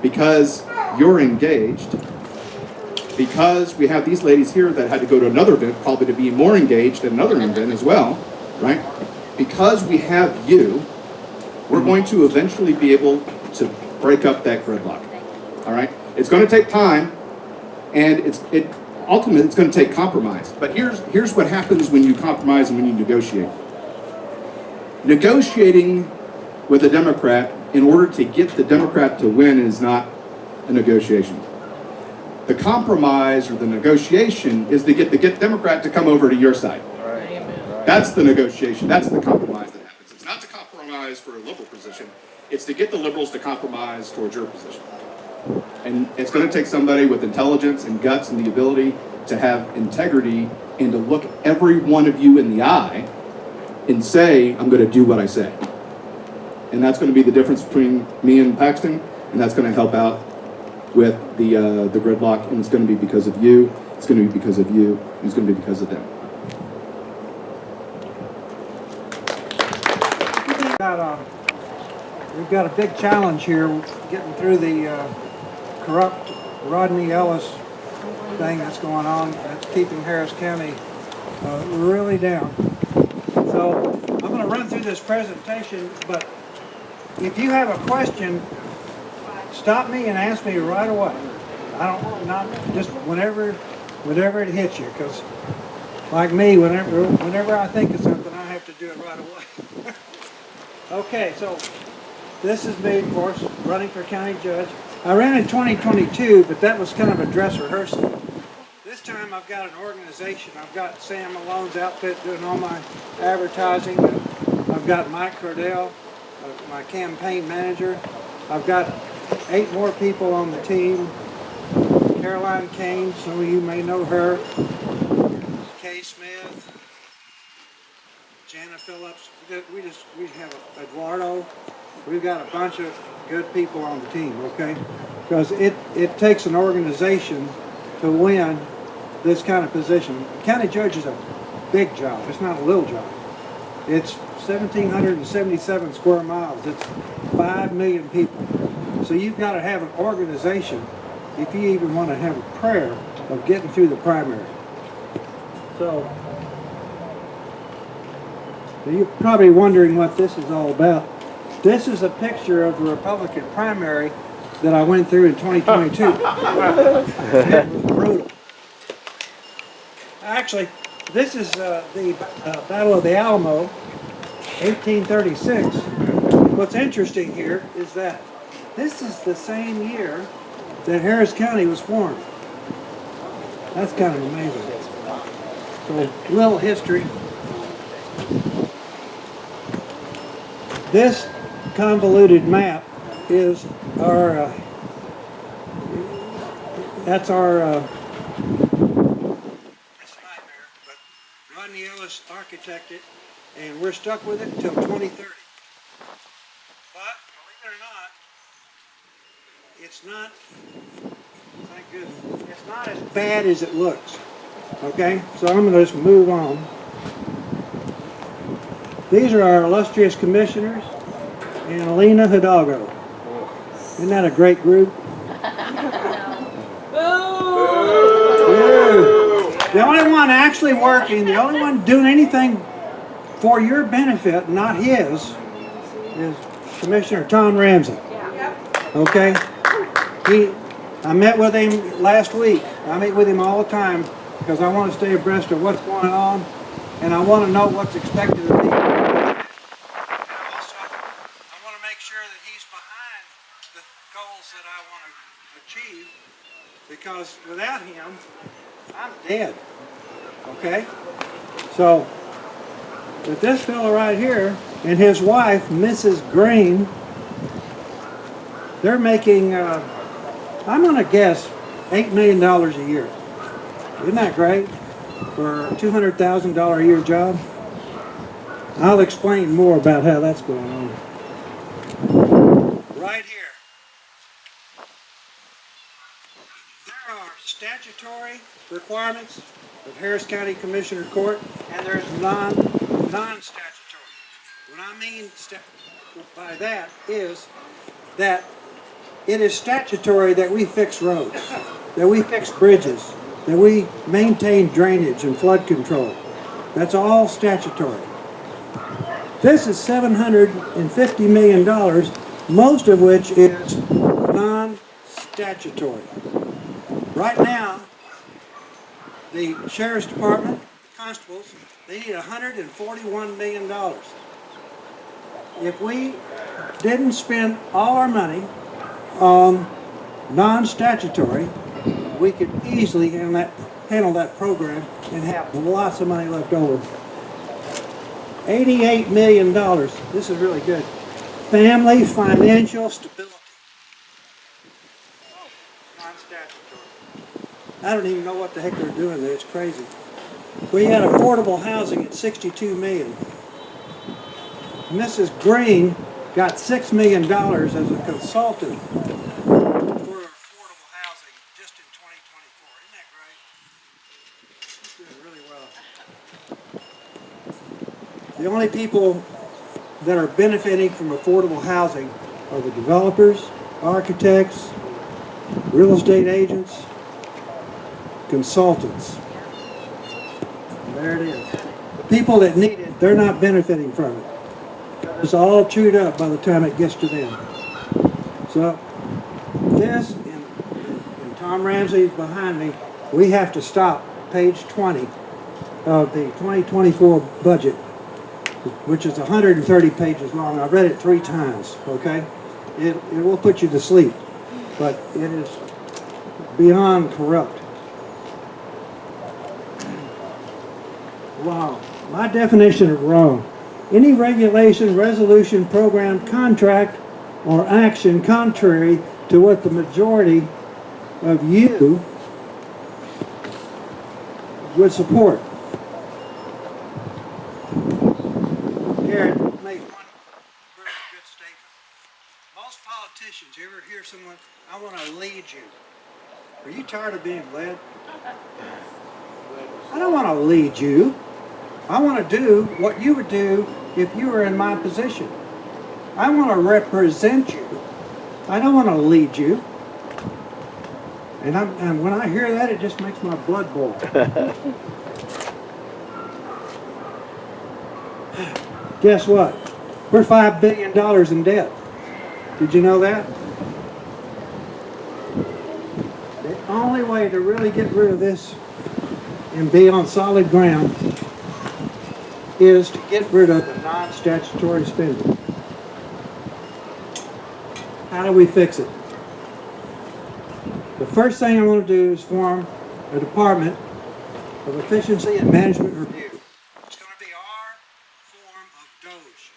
because you're engaged, because we have these ladies here that had to go to another event, probably to be more engaged at another event as well, right? Because we have you, we're going to eventually be able to break up that gridlock, all right? It's going to take time, and ultimately it's going to take compromise. But here's what happens when you compromise and when you negotiate. Negotiating with a Democrat in order to get the Democrat to win is not a negotiation. The compromise or the negotiation is to get the Democrat to come over to your side. Right. That's the negotiation. That's the compromise that happens. It's not to compromise for a liberal position. It's to get the liberals to compromise towards your position. And it's going to take somebody with intelligence and guts and the ability to have integrity and to look every one of you in the eye and say, I'm going to do what I say. And that's going to be the difference between me and Paxton, and that's going to help out with the gridlock, and it's going to be because of you, it's going to be because of you, and it's going to be because of them. We've got a big challenge here getting through the corrupt Rodney Ellis thing that's going on. That's keeping Harris County really down. So I'm going to run through this presentation, but if you have a question, stop me and ask me right away. Not just whenever it hits you, because like me, whenever I think of something, I have to do it right away. Okay, so this is me, of course, running for county judge. I ran in 2022, but that was kind of a dress rehearsal. This time I've got an organization. I've got Sam Malone's outfit doing all my advertising. I've got Mike Cordell, my campaign manager. I've got 8 more people on the team. Caroline Kane, some of you may know her. Kay Smith, Jana Phillips. We have Eduardo. We've got a bunch of good people on the team, okay? Because it takes an organization to win this kind of position. County judge is a big job. It's not a little job. It's 1,777 square miles. It's 5 million people. So you've got to have an organization if you even want to have a prayer of getting through the primary. So you're probably wondering what this is all about. This is a picture of the Republican primary that I went through in 2022. It was brutal. Actually, this is the Battle of the Alamo, 1836. What's interesting here is that this is the same year that Harris County was formed. That's kind of amazing. So, a little history. This convoluted map is our, that's our Ramos architected it, and we're stuck with it until 2030. But, believe it or not, it's not, thank goodness, it's not as bad as it looks. Okay, so I'm going to just move on. These are our illustrious commissioners and Alina Hidalgo. Isn't that a great group? The only one actually working, the only one doing anything for your benefit, not his, is Commissioner Tom Ramsey. Okay? I met with him last week. I meet with him all the time because I want to stay abreast of what's going on and I want to know what's expected of me. And also, I want to make sure that he's behind the goals that I want to achieve, because without him, I'm dead. Okay? So, with this fellow right here and his wife, Mrs. Green, they're making, I'm going to guess, $8 million a year. Isn't that great for a $200,000 a year job? I'll explain more about how that's going on. Right here. There are statutory requirements of Harris County Commissioner Court, and there's non-statutory. What I mean by that is that it is statutory that we fix roads, that we fix bridges, that we maintain drainage and flood control. That's all statutory. This is $750 million, most of which is non-statutory. Right now, the Sheriff's Department, the constables, they need $141 million. If we didn't spend all our money on non-statutory, we could easily handle that program and have lots of money left over. $88 million. This is really good. Family financial stability. Non-statutory. I don't even know what the heck they're doing there. It's crazy. We had affordable housing at $62 million. Mrs. Green got $6 million as a consultant for affordable housing just in 2024. Isn't that great? She's doing really well. The only people that are benefiting from affordable housing are the developers, architects, real estate agents, consultants. There it is. The people that need it, they're not benefiting from it. It's all chewed up by the time it gets to them. So this, and Tom Ramsey's behind me, we have to stop page 20 of the 2024 budget, which is 130 pages long. I've read it 3 times, okay? It will put you to sleep, but it is beyond corrupt. Wow, my definition is wrong. Any regulation, resolution, program, contract, or action contrary to what the majority of you would support. Garrett made one very good statement. Most politicians, you ever hear someone, I want to lead you. Are you tired of being led? I don't want to lead you. I want to do what you would do if you were in my position. I want to represent you. I don't want to lead you. And when I hear that, it just makes my blood boil. Guess what? We're $5 billion in debt. Did you know that? The only way to really get rid of this and be on solid ground is to get rid of the non-statutory spending. How do we fix it? The first thing I want to do is form a Department of Efficiency and Management Review. It's going to be our form of Doge.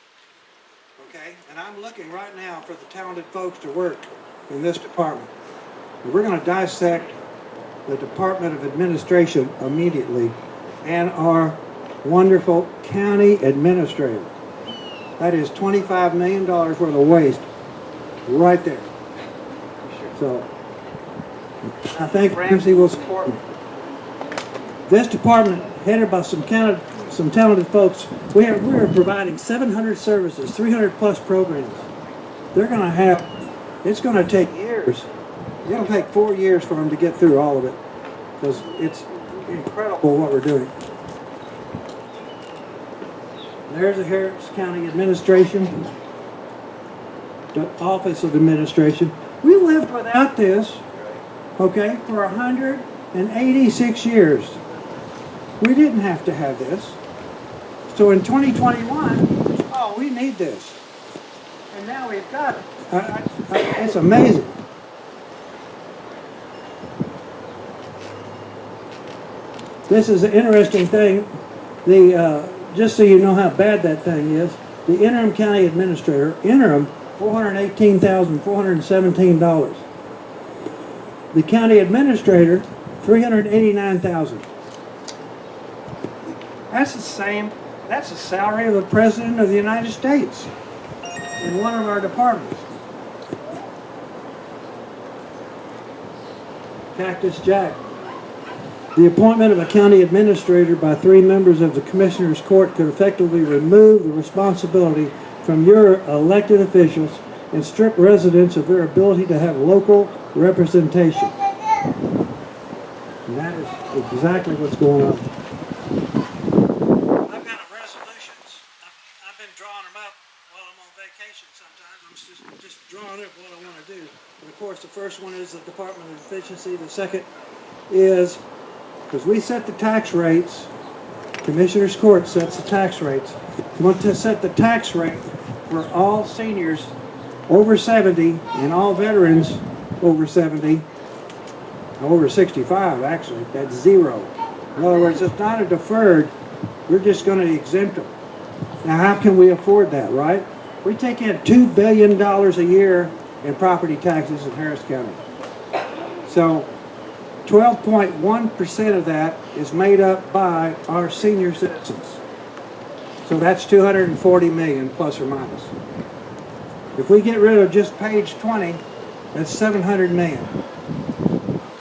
Okay? And I'm looking right now for the talented folks to work in this department. And we're going to dissect the Department of Administration immediately and our wonderful county administrator. That is $25 million worth of waste right there. So I think Ramsey will support me. This department, headed by some talented folks, we are providing 700 services, 300 plus programs. They're going to have, it's going to take years. It'll take 4 years for them to get through all of it, because it's incredible what we're doing. There's the Harris County Administration, the Office of Administration. We lived without this, okay, for 186 years. We didn't have to have this. So in 2021, oh, we need this. And now we've got it. It's amazing. This is an interesting thing. Just so you know how bad that thing is, the interim county administrator, interim, $418,417. The county administrator, $389,000. That's the salary of the President of the United States in one of our departments. Cactus Jack. The appointment of a county administrator by 3 members of the Commissioner's Court could effectively remove the responsibility from your elected officials and strip residents of their ability to have local representation. And that is exactly what's going on. I've got resolutions. I've been drawing them up while I'm on vacation sometimes. I'm just drawing up what I want to do. And of course, the first one is the Department of Efficiency. The second is, because we set the tax rates, Commissioner's Court sets the tax rates. We want to set the tax rate for all seniors over 70 and all veterans over 70, over 65 actually, that's 0. In other words, it's not a deferred, we're just going to exempt them. Now how can we afford that, right? We take in $2 billion a year in property taxes in Harris County. So 12.1% of that is made up by our senior citizens. So that's 240 million plus or minus. If we get rid of just page 20, that's 700 million.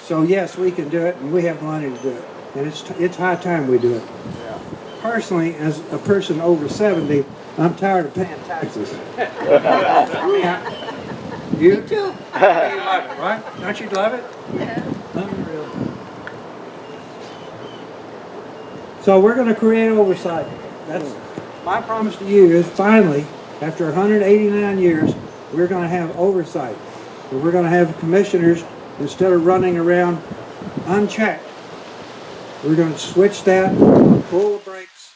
So yes, we can do it, and we have the money to do it. And it's high time we do it. Yeah. Personally, as a person over 70, I'm tired of paying taxes. You too. You love it, right? Don't you love it? Yeah. Unreal. So we're going to create oversight. That's my promise to you is finally, after 189 years, we're going to have oversight. And we're going to have commissioners, instead of running around unchecked, we're going to switch that, pull the brakes.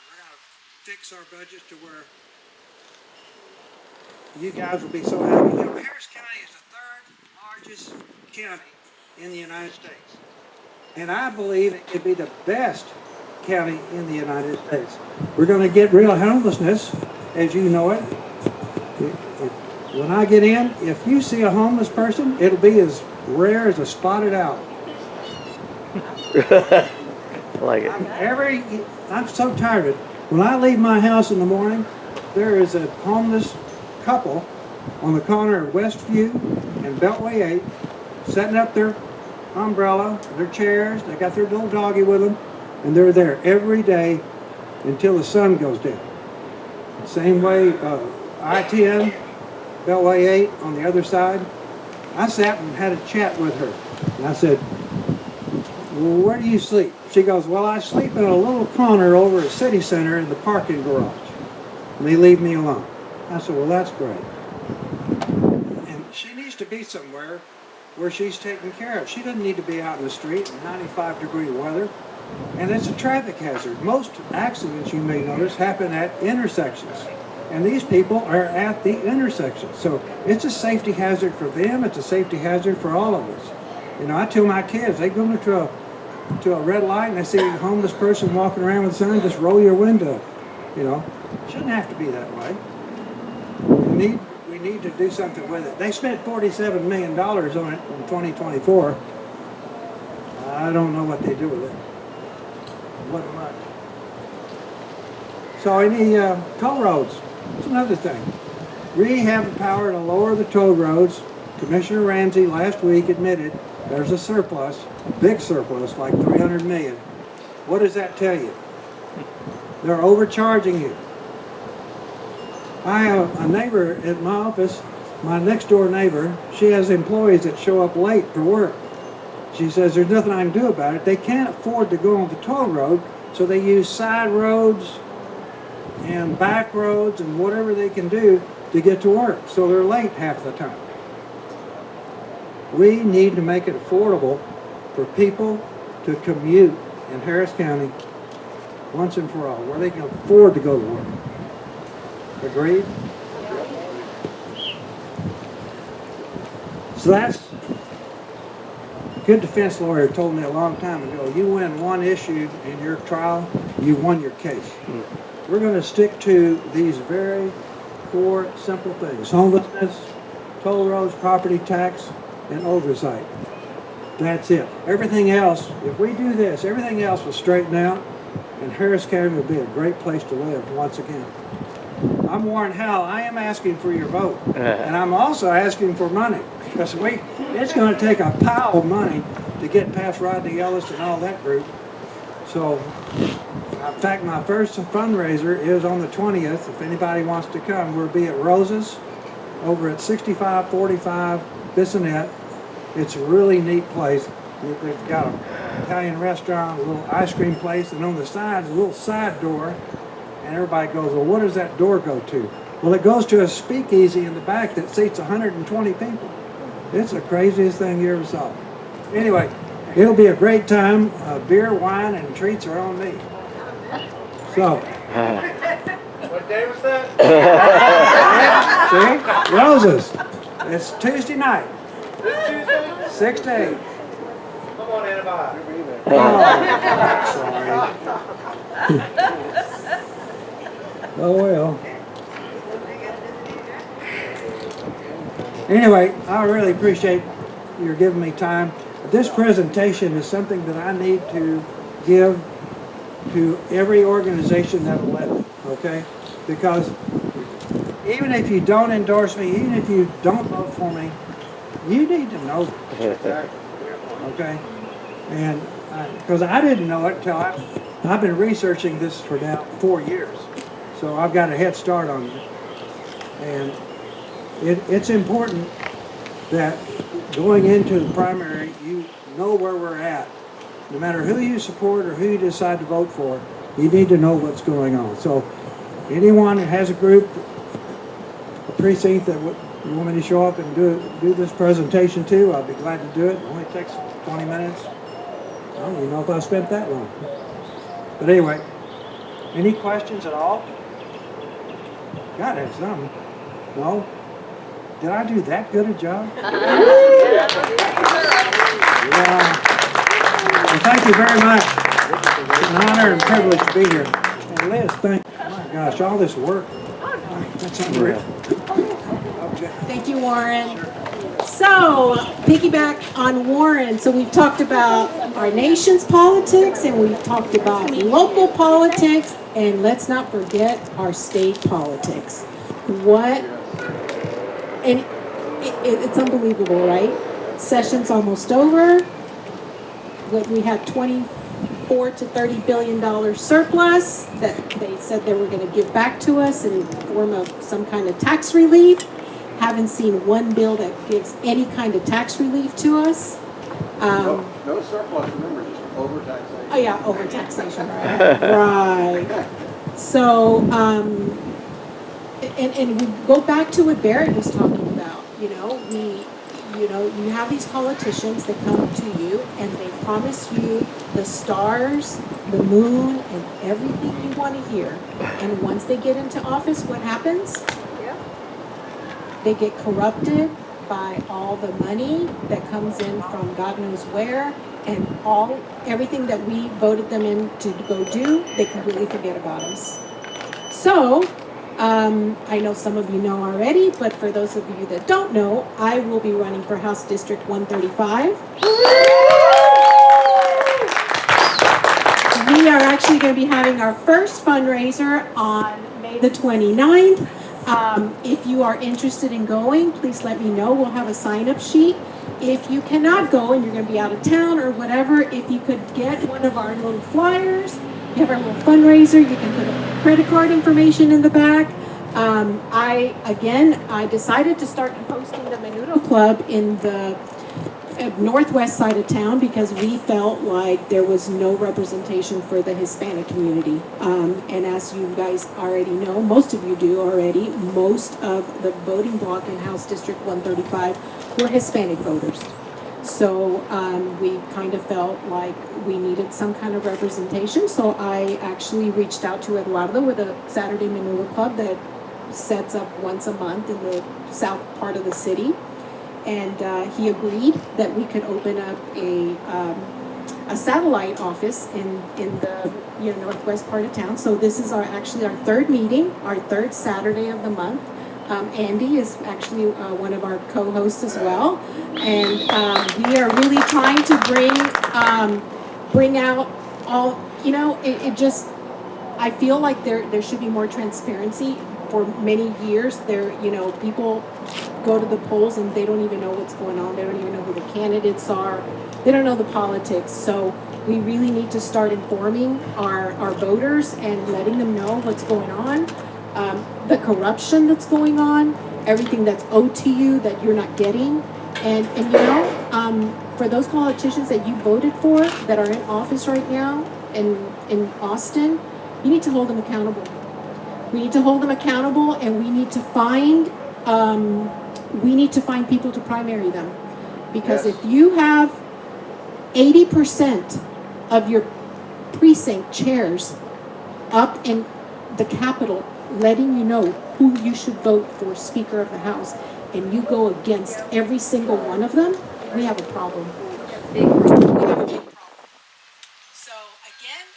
We're going to fix our budget to where you guys will be so happy. You know, Harris County is the 3rd largest county in the United States. And I believe it could be the best county in the United States. We're going to get rid of homelessness, as you know it. When I get in, if you see a homeless person, it'll be as rare as a spotted owl. I like it. I'm so tired of it. When I leave my house in the morning, there is a homeless couple on the corner of Westview and Beltway 8 setting up their umbrella, their chairs, they got their little doggy with them, and they're there every day until the sun goes down. Same way, I-10, Beltway 8 on the other side. I sat and had a chat with her, and I said, well, where do you sleep? She goes, well, I sleep in a little corner over at City Center in the parking garage, and they leave me alone. I said, well, that's great. And she needs to be somewhere where she's taken care of. She doesn't need to be out in the street in 95-degree weather. And it's a traffic hazard. Most accidents, you may notice, happen at intersections. And these people are at the intersection. So it's a safety hazard for them. It's a safety hazard for all of us. You know, I tell my kids, they go to a red light and they see a homeless person walking around with a sign, just roll your window. You know, it shouldn't have to be that way. We need to do something with it. They spent $47 million on it in 2024. I don't know what they do with it. Wasn't much. So any toll roads, it's another thing. We have the power to lower the toll roads. Commissioner Ramsey last week admitted there's a surplus, a big surplus, like 300 million. What does that tell you? They're overcharging you. I have a neighbor at my office, my next door neighbor, she has employees that show up late for work. She says there's nothing I can do about it. They can't afford to go on the toll road, so they use side roads and back roads and whatever they can do to get to work. So they're late half the time. We need to make it affordable for people to commute in Harris County once and for all, where they can afford to go to work. Agreed? So that's, a good defense lawyer told me a long time ago, you win one issue in your trial, you won your case. We're going to stick to these very core, simple things. Homelessness, toll roads, property tax, and oversight. That's it. Everything else, if we do this, everything else will straighten out, and Harris County will be a great place to live once again. I'm Warren Howell. I am asking for your vote. And I'm also asking for money, because it's going to take a pile of money to get past Rodney Ellis and all that group. So, in fact, my first fundraiser is on the 20th. If anybody wants to come, we'll be at Rose's over at 6545 Bissonnette. It's a really neat place. They've got an Italian restaurant, a little ice cream place, and on the side is a little side door. And everybody goes, well, what does that door go to? Well, it goes to a speakeasy in the back that seats 120 people. It's the craziest thing you ever saw. Anyway, it'll be a great time. Beer, wine, and treats are on me. So. What day was that? See? Roses. It's Tuesday night. This Tuesday? 6 to 8. Come on, Annabelle. Oh, well. Anyway, I really appreciate your giving me time. This presentation is something that I need to give to every organization that will let me, okay? Because even if you don't endorse me, even if you don't vote for me, you need to know this, okay? And because I didn't know it until I've been researching this for now 4 years. So I've got a head start on it. And it's important that going into the primary, you know where we're at. No matter who you support or who you decide to vote for, you need to know what's going on. So anyone who has a group, a precinct that you want me to show up and do this presentation to, I'll be glad to do it. It only takes 20 minutes. I don't even know if I spent that long. But anyway, any questions at all? God, that's something. No? Did I do that good a job? Yeah. Well, thank you very much. It's an honor and privilege to be here. And Liz, thank you. Oh my gosh, all this work. That's unreal. Thank you, Warren. So, piggyback on Warren. So we've talked about our nation's politics, and we've talked about local politics, and let's not forget our state politics. And it's unbelievable, right? Session's almost over. We had $24 to $30 billion surplus that they said they were going to give back to us in the form of some kind of tax relief. Haven't seen one bill that gives any kind of tax relief to us. No surplus, remember, just overtaxation. Oh yeah, overtaxation, right? Right. So, and we go back to what Barrett was talking about. You have these politicians that come to you and they promise you the stars, the moon, and everything you want to hear. And once they get into office, what happens? They get corrupted by all the money that comes in from God knows where, and everything that we voted them in to go do, they completely forget about us. So, I know some of you know already, but for those of you that don't know, I will be running for House District 135. We we are actually going to be having our first fundraiser on May the 29th. If you are interested in going, please let me know. We'll have a sign-up sheet. If you cannot go and you're going to be out of town or whatever, if you could get one of our little flyers, you have our little fundraiser, you can put a credit card information in the back. I decided to start hosting the Menudo Club in the northwest side of town because we felt like there was no representation for the Hispanic community. And as you guys already know, most of you do already, most of the voting block in House District 135 were Hispanic voters. So we kind of felt like we needed some kind of representation. So I actually reached out to Eduardo with a Saturday Menudo Club that sets up once a month in the south part of the city. And he agreed that we could open up a satellite office in the northwest part of town. So this is actually our third meeting, our third Saturday of the month. Andy is actually one of our co-hosts as well, and we are really trying to bring out all. I feel like there should be more transparency. For many years, people go to the polls and they don't even know what's going on. They don't even know who the candidates are. They don't know the politics. So we really need to start informing our voters and letting them know what's going on, the corruption that's going on, everything that's owed to you that you're not getting. And for those politicians that you voted for that are in office right now in Austin, you need to hold them accountable. We need to hold them accountable, and we need to find people to primary them, because if you have 80% of your precinct chairs up in the Capitol, letting you know who you should vote for Speaker of the House, and you go against every single one of them, we have a problem. We have a big problem. So again,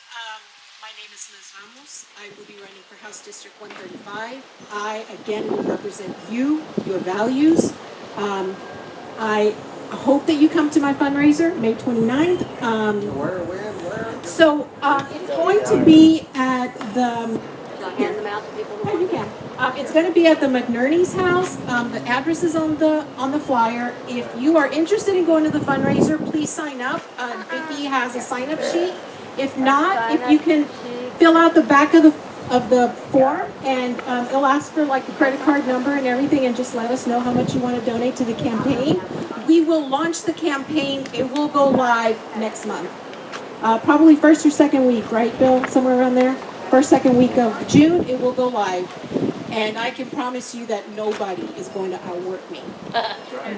my name is Liz Ramos. I will be running for House District 135. I, again, will represent you, your values. I hope that you come to my fundraiser, May 29th. So it's going to be at the... Shall I hand them out to people who want you can. It's going to be at the McNerney's house. The address is on the flyer. If you are interested in going to the fundraiser, please sign up. Vicki has a sign-up sheet. If not, if you can fill out the back of the form, and it'll ask for like the credit card number and everything, and just let us know how much you want to donate to the campaign. We will launch the campaign. It will go live next month. Probably first or second week, right, Bill? Somewhere around there? First, second week of June, it will go live. And I can promise you that nobody is going to outwork me.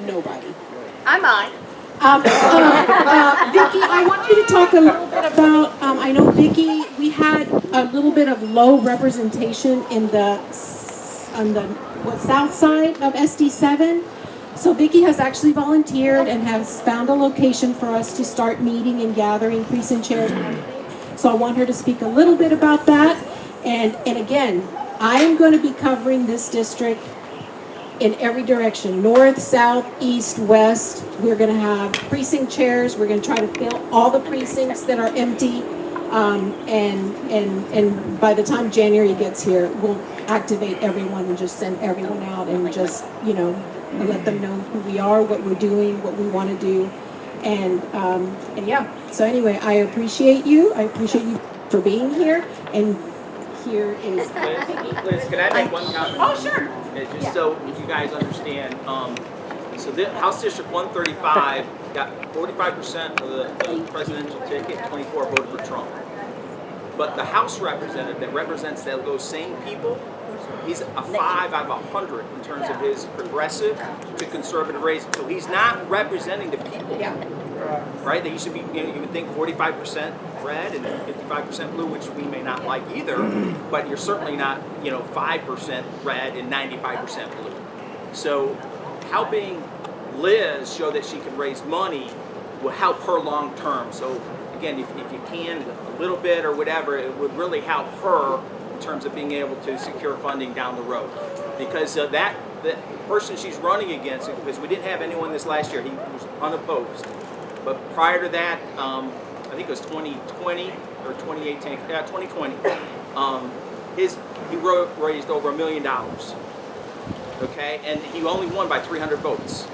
Nobody. I might. Vicki, I want you to talk a little bit about, I know, Vicki, we had a little bit of low representation on the south side of SD7. So Vicki has actually volunteered and has found a location for us to start meeting and gathering precinct chairs. So I want her to speak a little bit about that. And again, I am going to be covering this district in every direction, north, south, east, west. We're going to have precinct chairs. We're going to try to fill all the precincts that are empty. And by the time January gets here, we'll activate everyone and just send everyone out and just, let them know who we are, what we're doing, what we want to do. And yeah, so anyway, I appreciate you. I appreciate you for being here. And here is... Liz, can I make one comment? Oh, sure. Just so you guys understand, so the House District 135 got 45% of the presidential ticket, 24 voted for Trump. But the House representative that represents those same people, he's a 5 out of 100 in terms of his progressive to conservative race. So he's not representing the people, right? That you should be, you would think 45% red and 55% blue, which we may not like either, but you're certainly not, 5% red and 95% blue. So helping Liz show that she can raise money will help her long term. So again, if you can, a little bit or whatever, it would really help her in terms of being able to secure funding down the road. Because that person she's running against, because we didn't have anyone this last year, he was unopposed. But prior to that, I think it was 2020, or 2018, 2020, he raised over $1 million. Okay, and he only won by 300 votes.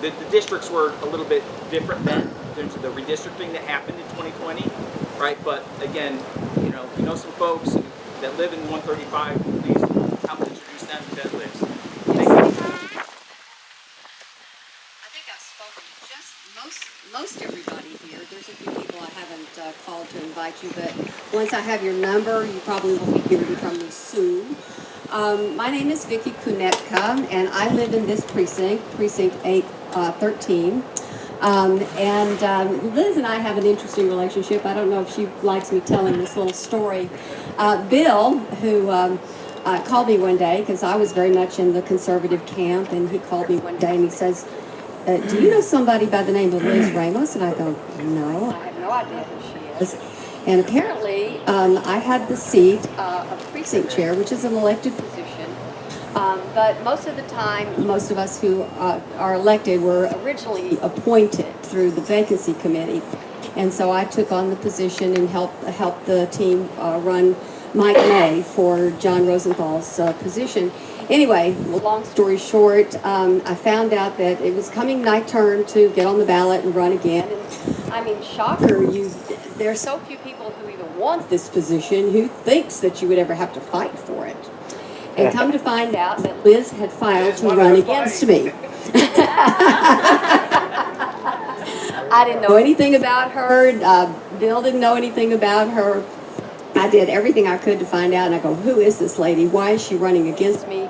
The districts were a little bit different then in terms of the redistricting that happened in 2020, right? But again, you know some folks that live in 135. Please help introduce them to that list. Thank you. I think I've spoken to just most everybody here. There's a few people I haven't called to invite you, but once I have your number, you probably will be hearing from me soon. My name is Vicki Kunetka, and I live in this precinct 813. Liz and I have an interesting relationship. I don't know if she likes me telling this little story. Bill, who called me one day, because I was very much in the conservative camp, and he called me one day and he says, do you know somebody by the name of Liz Ramos? And I go, no, I have no idea who she is. And apparently, I had the seat of precinct chair, which is an elected position. But most of the time, most of us who are elected were originally appointed through the vacancy committee. And so I took on the position and helped the team run Mike May for John Rosenthal's position. Anyway, long story short, I found out that it was coming my turn to get on the ballot and run again. And I mean, shocker, there are so few people who even want this position who thinks that you would ever have to fight for it. And come to find out that Liz had filed to run against me. I didn't know anything about her. Bill didn't know anything about her. I did everything I could to find out, and I go, who is this lady? Why is she running against me?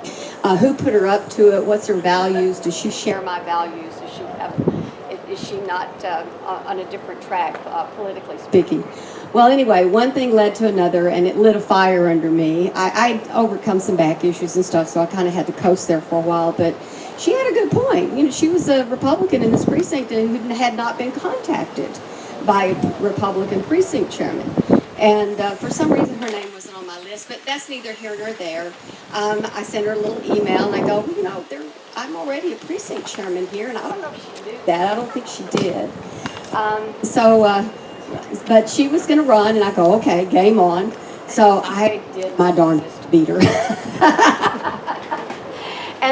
Who put her up to it? What's her values? Does she share my values? Is she not on a different track, politically speaking? Well, anyway, one thing led to another, and it lit a fire under me. I'd overcome some back issues and stuff, so I kind of had to coast there for a while, but she had a good point. You know, she was a Republican in this precinct and who had not been contacted by a Republican precinct chairman. And for some reason, her name wasn't on my list, but that's neither here nor there. I sent her a little email, and I go, you know, I'm already a precinct chairman here, and I don't know if she knew that. I don't think she did. But she was going to run, and I go, okay, game on. So I did my darndest to beat her. And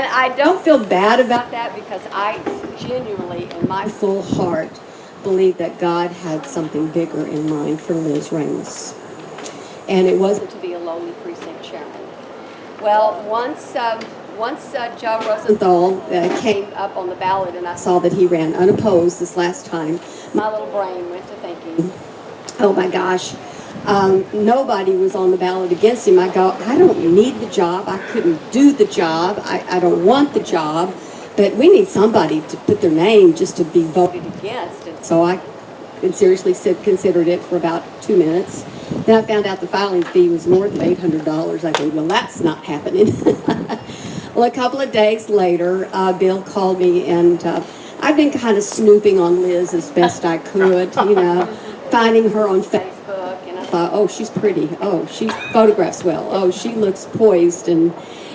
I don't feel bad about that because I genuinely, in my full heart, believe that God had something bigger in mind for Liz Ramos. And it wasn't to be a lowly precinct chairman. Well, once Joe Rosenthal came up on the ballot and I saw that he ran unopposed this last time, my little brain went to thinking, oh my gosh, nobody was on the ballot against him. I go, I don't need the job. I couldn't do the job. I don't want the job. But we need somebody to put their name just to be voted against. And so I seriously considered it for about 2 minutes. Then I found out the filing fee was north of $800. I go, well, that's not happening. Well, a couple of days later, Bill called me, and I've been kind of snooping on Liz as best I could, you know, finding her on Facebook. And I thought, oh, she's pretty. Oh, she photographs well. Oh, she looks poised. And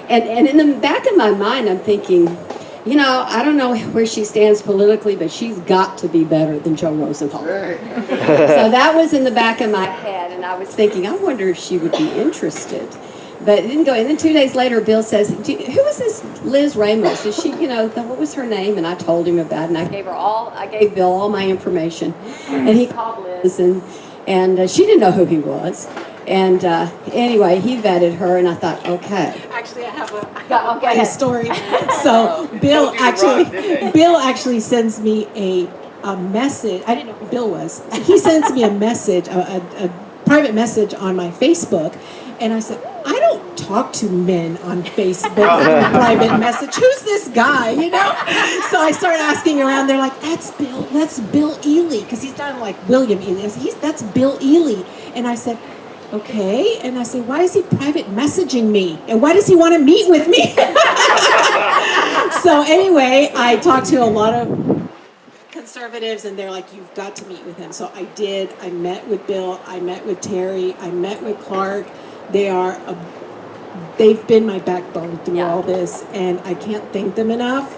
in the back of my mind, I'm thinking, you know, I don't know where she stands politically, but she's got to be better than Joe Rosenthal. So that was in the back of my head, and I was thinking, I wonder if she would be interested. But it didn't go. And then 2 days later, Bill says, who is this Liz Ramos? Is she, you know, what was her name? And I told him about it, and I gave Bill all my information. And he called Liz, and she didn't know who he was. And anyway, he vetted her, and I thought, okay. Actually, I have a Okay. story. So Bill actually sends me a message. I didn't know who Bill was. He sends me a message, a private message on my Facebook, and I said, I don't talk to men on Facebook private message. Who's this guy, you know? So I started asking around. They're like, that's Bill Ely, because he's done like William Ely. I said, that's Bill Ely. And I said, okay. And I said, why is he private messaging me? And why does he want to meet with me? So anyway, I talked to a lot of conservatives, and they're like, you've got to meet with him. So I did. I met with Bill. I met with Terry. I met with Clark. They've been my backbone through all this, and I can't thank them enough.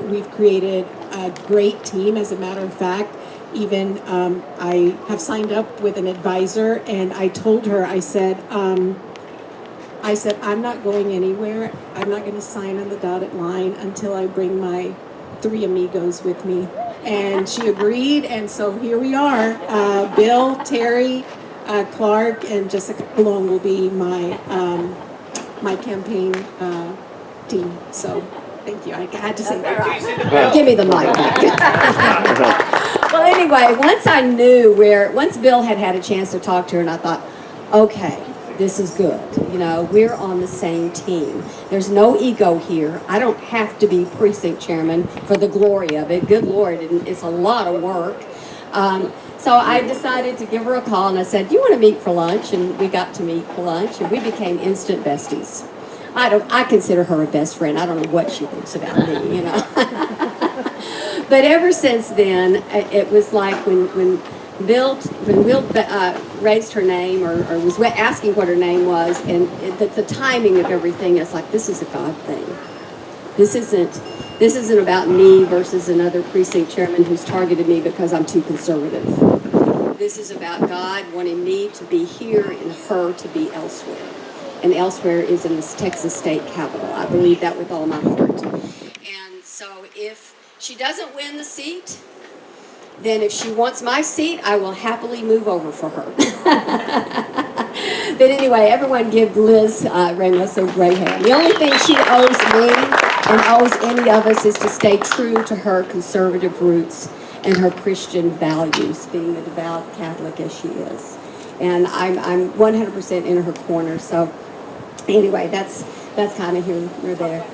We've created a great team, as a matter of fact. even I have signed up with an advisor, and I told her, I said, I'm not going anywhere. I'm not going to sign on the dotted line until I bring my 3 amigos with me. And she agreed, and so here we are. Bill, Terry, Clark, and Jessica Colon will be my my campaign team. So thank you. I had to say that. Give me the mic back. Well, anyway, once Bill had a chance to talk to her, and I thought, okay, this is good. You know, we're on the same team. There's no ego here. I don't have to be precinct chairman for the glory of it. Good Lord, it's a lot of work. So I decided to give her a call, and I said, "Do you want to meet for lunch?" And we got to meet for lunch, and we became instant besties. I consider her a best friend. I don't know what she thinks about me, you know. But ever since then, it was like when Bill raised her name or was asking what her name was, and the timing of everything, it's like, this is a God thing. This isn't about me versus another precinct chairman who's targeted me because I'm too conservative. This is about God wanting me to be here and her to be elsewhere. And elsewhere is in this Texas state capitol. I believe that with all my heart. And so if she doesn't win the seat, then if she wants my seat, I will happily move over for her. But anyway, everyone give Liz Ramos a great hand. The only thing she owes me and owes any of us is to stay true to her conservative roots and her Christian values, being a devout Catholic as she is. And I'm 100% in her corner. So anyway, that's kind of here or there.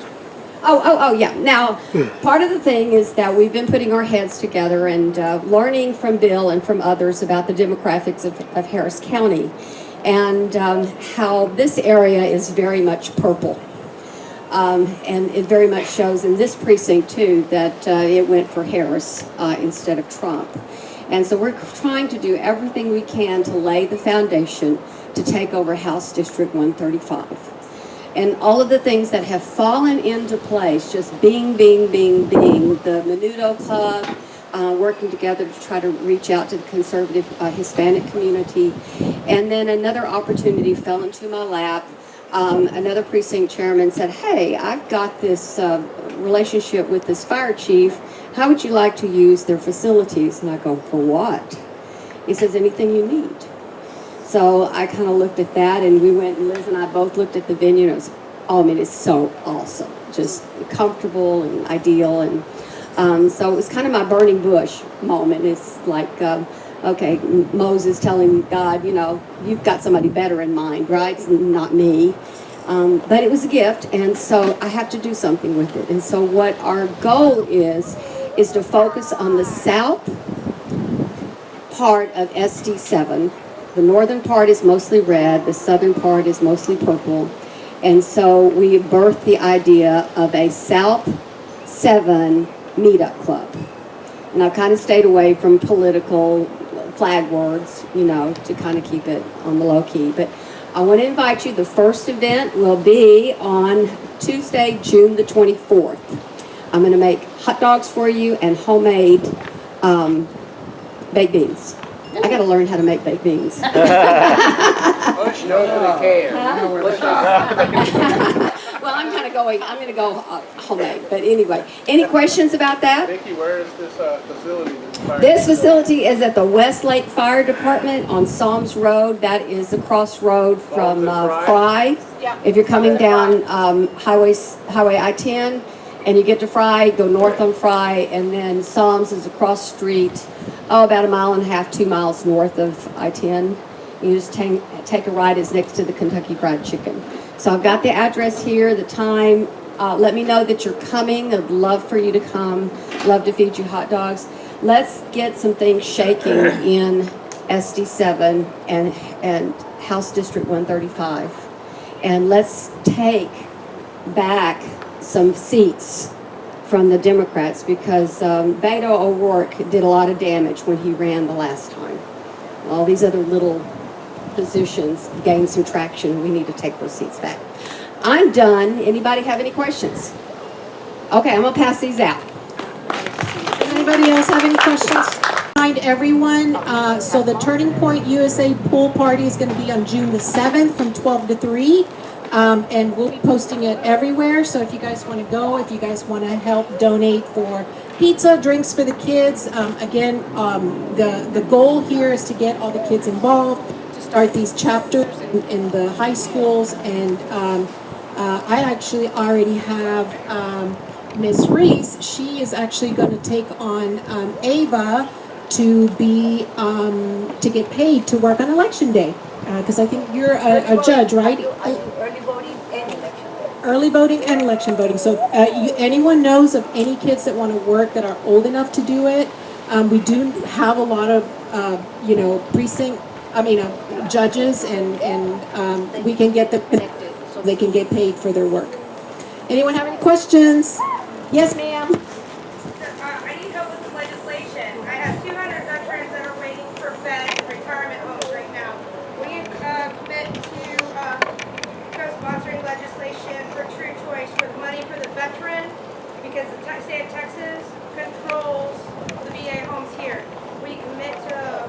Oh, yeah. Now, part of the thing is that we've been putting our heads together and learning from Bill and from others about the demographics of Harris County, and how this area is very much purple. And it very much shows in this precinct, too, that it went for Harris instead of Trump. And so we're trying to do everything we can to lay the foundation to take over House District 135. And all of the things that have fallen into place, just being, the Menudo Club, working together to try to reach out to the conservative Hispanic community. And then another opportunity fell into my lap. Another precinct chairman said, "Hey, I've got this relationship with this fire chief. How would you like to use their facilities?" And I go, "For what?" He says, "Anything you need." So I kind of looked at that, and we went, and Liz and I both looked at the venue, and it was, it's so awesome. Just comfortable and ideal. And so it was kind of my burning bush moment. It's like, okay, Moses telling God, you've got somebody better in mind, right? It's not me. But it was a gift, and so I have to do something with it. And so what our goal is to focus on the south part of SD7. The northern part is mostly red, the southern part is mostly purple. And so we birthed the idea of a South 7 meetup club. And I've kind of stayed away from political flag words, to kind of keep it on the low key. But I want to invite you. The first event will be on Tuesday, June the 24th. I'm going to make hot dogs for you and homemade baked beans. I got to learn how to make baked beans. Push over the can. Well, I'm going to go homemade. But anyway, any questions about that? Vicki, where is this facility? This facility is at the Westlake Fire Department on Psalms Road. That is the crossroad from Fry. If you're coming down Highway I-10 and you get to Fry, go north on Fry, and then Psalms is across the street, about 1.5 miles, 2 miles north of I-10. You just take a ride. It's next to the Kentucky Fried Chicken. So I've got the address here, the time. Let me know that you're coming. I'd love for you to come. Love to feed you hot dogs. Let's get some things shaking in SD7 and House District 135. And let's take back some seats from the Democrats, because Beto O'Rourke did a lot of damage when he ran the last time. All these other little positions gained some traction. We need to take those seats back. I'm done. Anybody have any questions? Okay, I'm going to pass these out. Anybody else have any questions? remind everyone, so the Turning Point USA pool party is going to be on June the 7th from 12 to 3. And we'll be posting it everywhere. So if you guys want to go, if you guys want to help donate for pizza, drinks for the kids, again, the goal here is to get all the kids involved, to start these chapters in the high schools. And I actually already have Miss Reese. She is actually going to take on Ava to be to get paid to work on election day, because I think you're a judge, right? Early voting and election. Early voting and election voting. So anyone knows of any kids that want to work that are old enough to do it, we do have a lot of judges, and we can get them connected so they can get paid for their work. Anyone have any questions? Yes, ma'am. I need help with some legislation. I have 200 veterans that are waiting for beds in retirement homes right now. Will you commit to co-sponsoring legislation for True Choice for the money for the veteran? Because the state of Texas controls the VA homes here. Will you commit to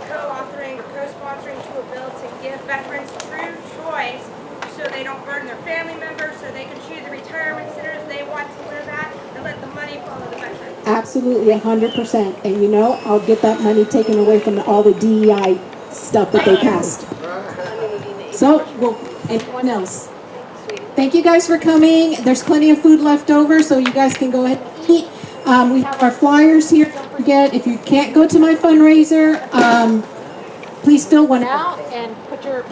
co-authoring or co-sponsoring to a bill to give veterans true choice so they don't burden their family members, so they can choose the retirement centers they want to live at, and let the money follow the veterans? Absolutely, 100%. And I'll get that money taken away from all the DEI stuff that they passed. So, anyone else? Thank you guys for coming. There's plenty of food left over, so you guys can go ahead and eat. We have our flyers here. Don't forget, if you can't go to my fundraiser, please fill one out and put your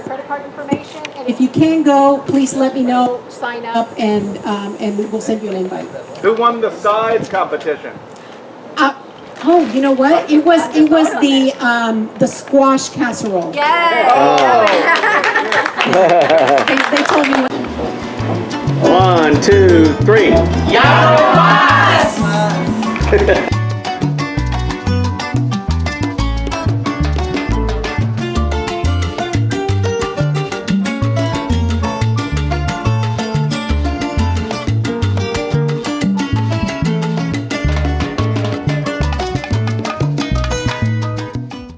credit card information. And if you can go, please let me know. Sign up, and we'll send you an invite. Who won the sides competition? Oh, you know what? It was the squash casserole. Yeah. They told me. 1, 2, 3.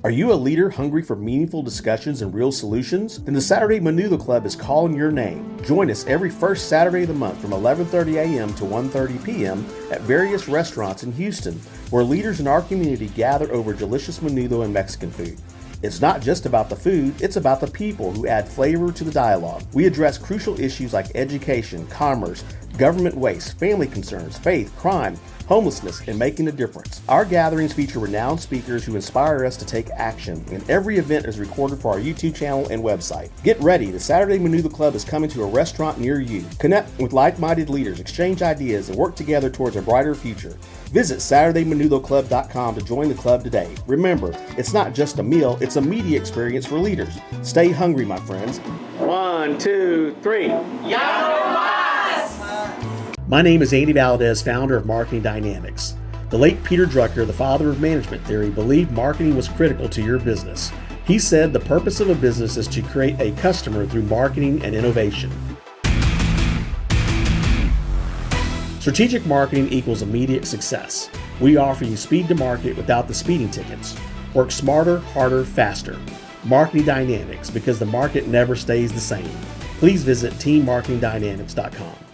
Are you a leader hungry for meaningful discussions and real solutions? Then the Saturday Menudo Club is calling your name. Join us every first Saturday of the month from 11:30 a.m. to 1:30 p.m. at various restaurants in Houston, where leaders in our community gather over delicious menudo and Mexican food. It's not just about the food, it's about the people who add flavor to the dialogue. We address crucial issues like education, commerce, government waste, family concerns, faith, crime, homelessness, and making a difference. Our gatherings feature renowned speakers who inspire us to take action, and every event is recorded for our YouTube channel and website. Get ready, the Saturday Menudo Club is coming to a restaurant near you. Connect with like-minded leaders, exchange ideas, and work together towards a brighter future. Visit SaturdayMenudoClub.com to join the club today. Remember, it's not just a meal, it's a media experience for leaders. Stay hungry, my friends. 1, 2, 3. My name is Andy Valdez, founder of Marketing Dynamics. The late Peter Drucker, the father of management theory, believed marketing was critical to your business. He said the purpose of a business is to create a customer through marketing and innovation. Strategic marketing equals immediate success. We offer you speed to market without the speeding tickets. Work smarter, harder, faster. Marketing Dynamics, because the market never stays the same. Please visit teammarketingdynamics.com.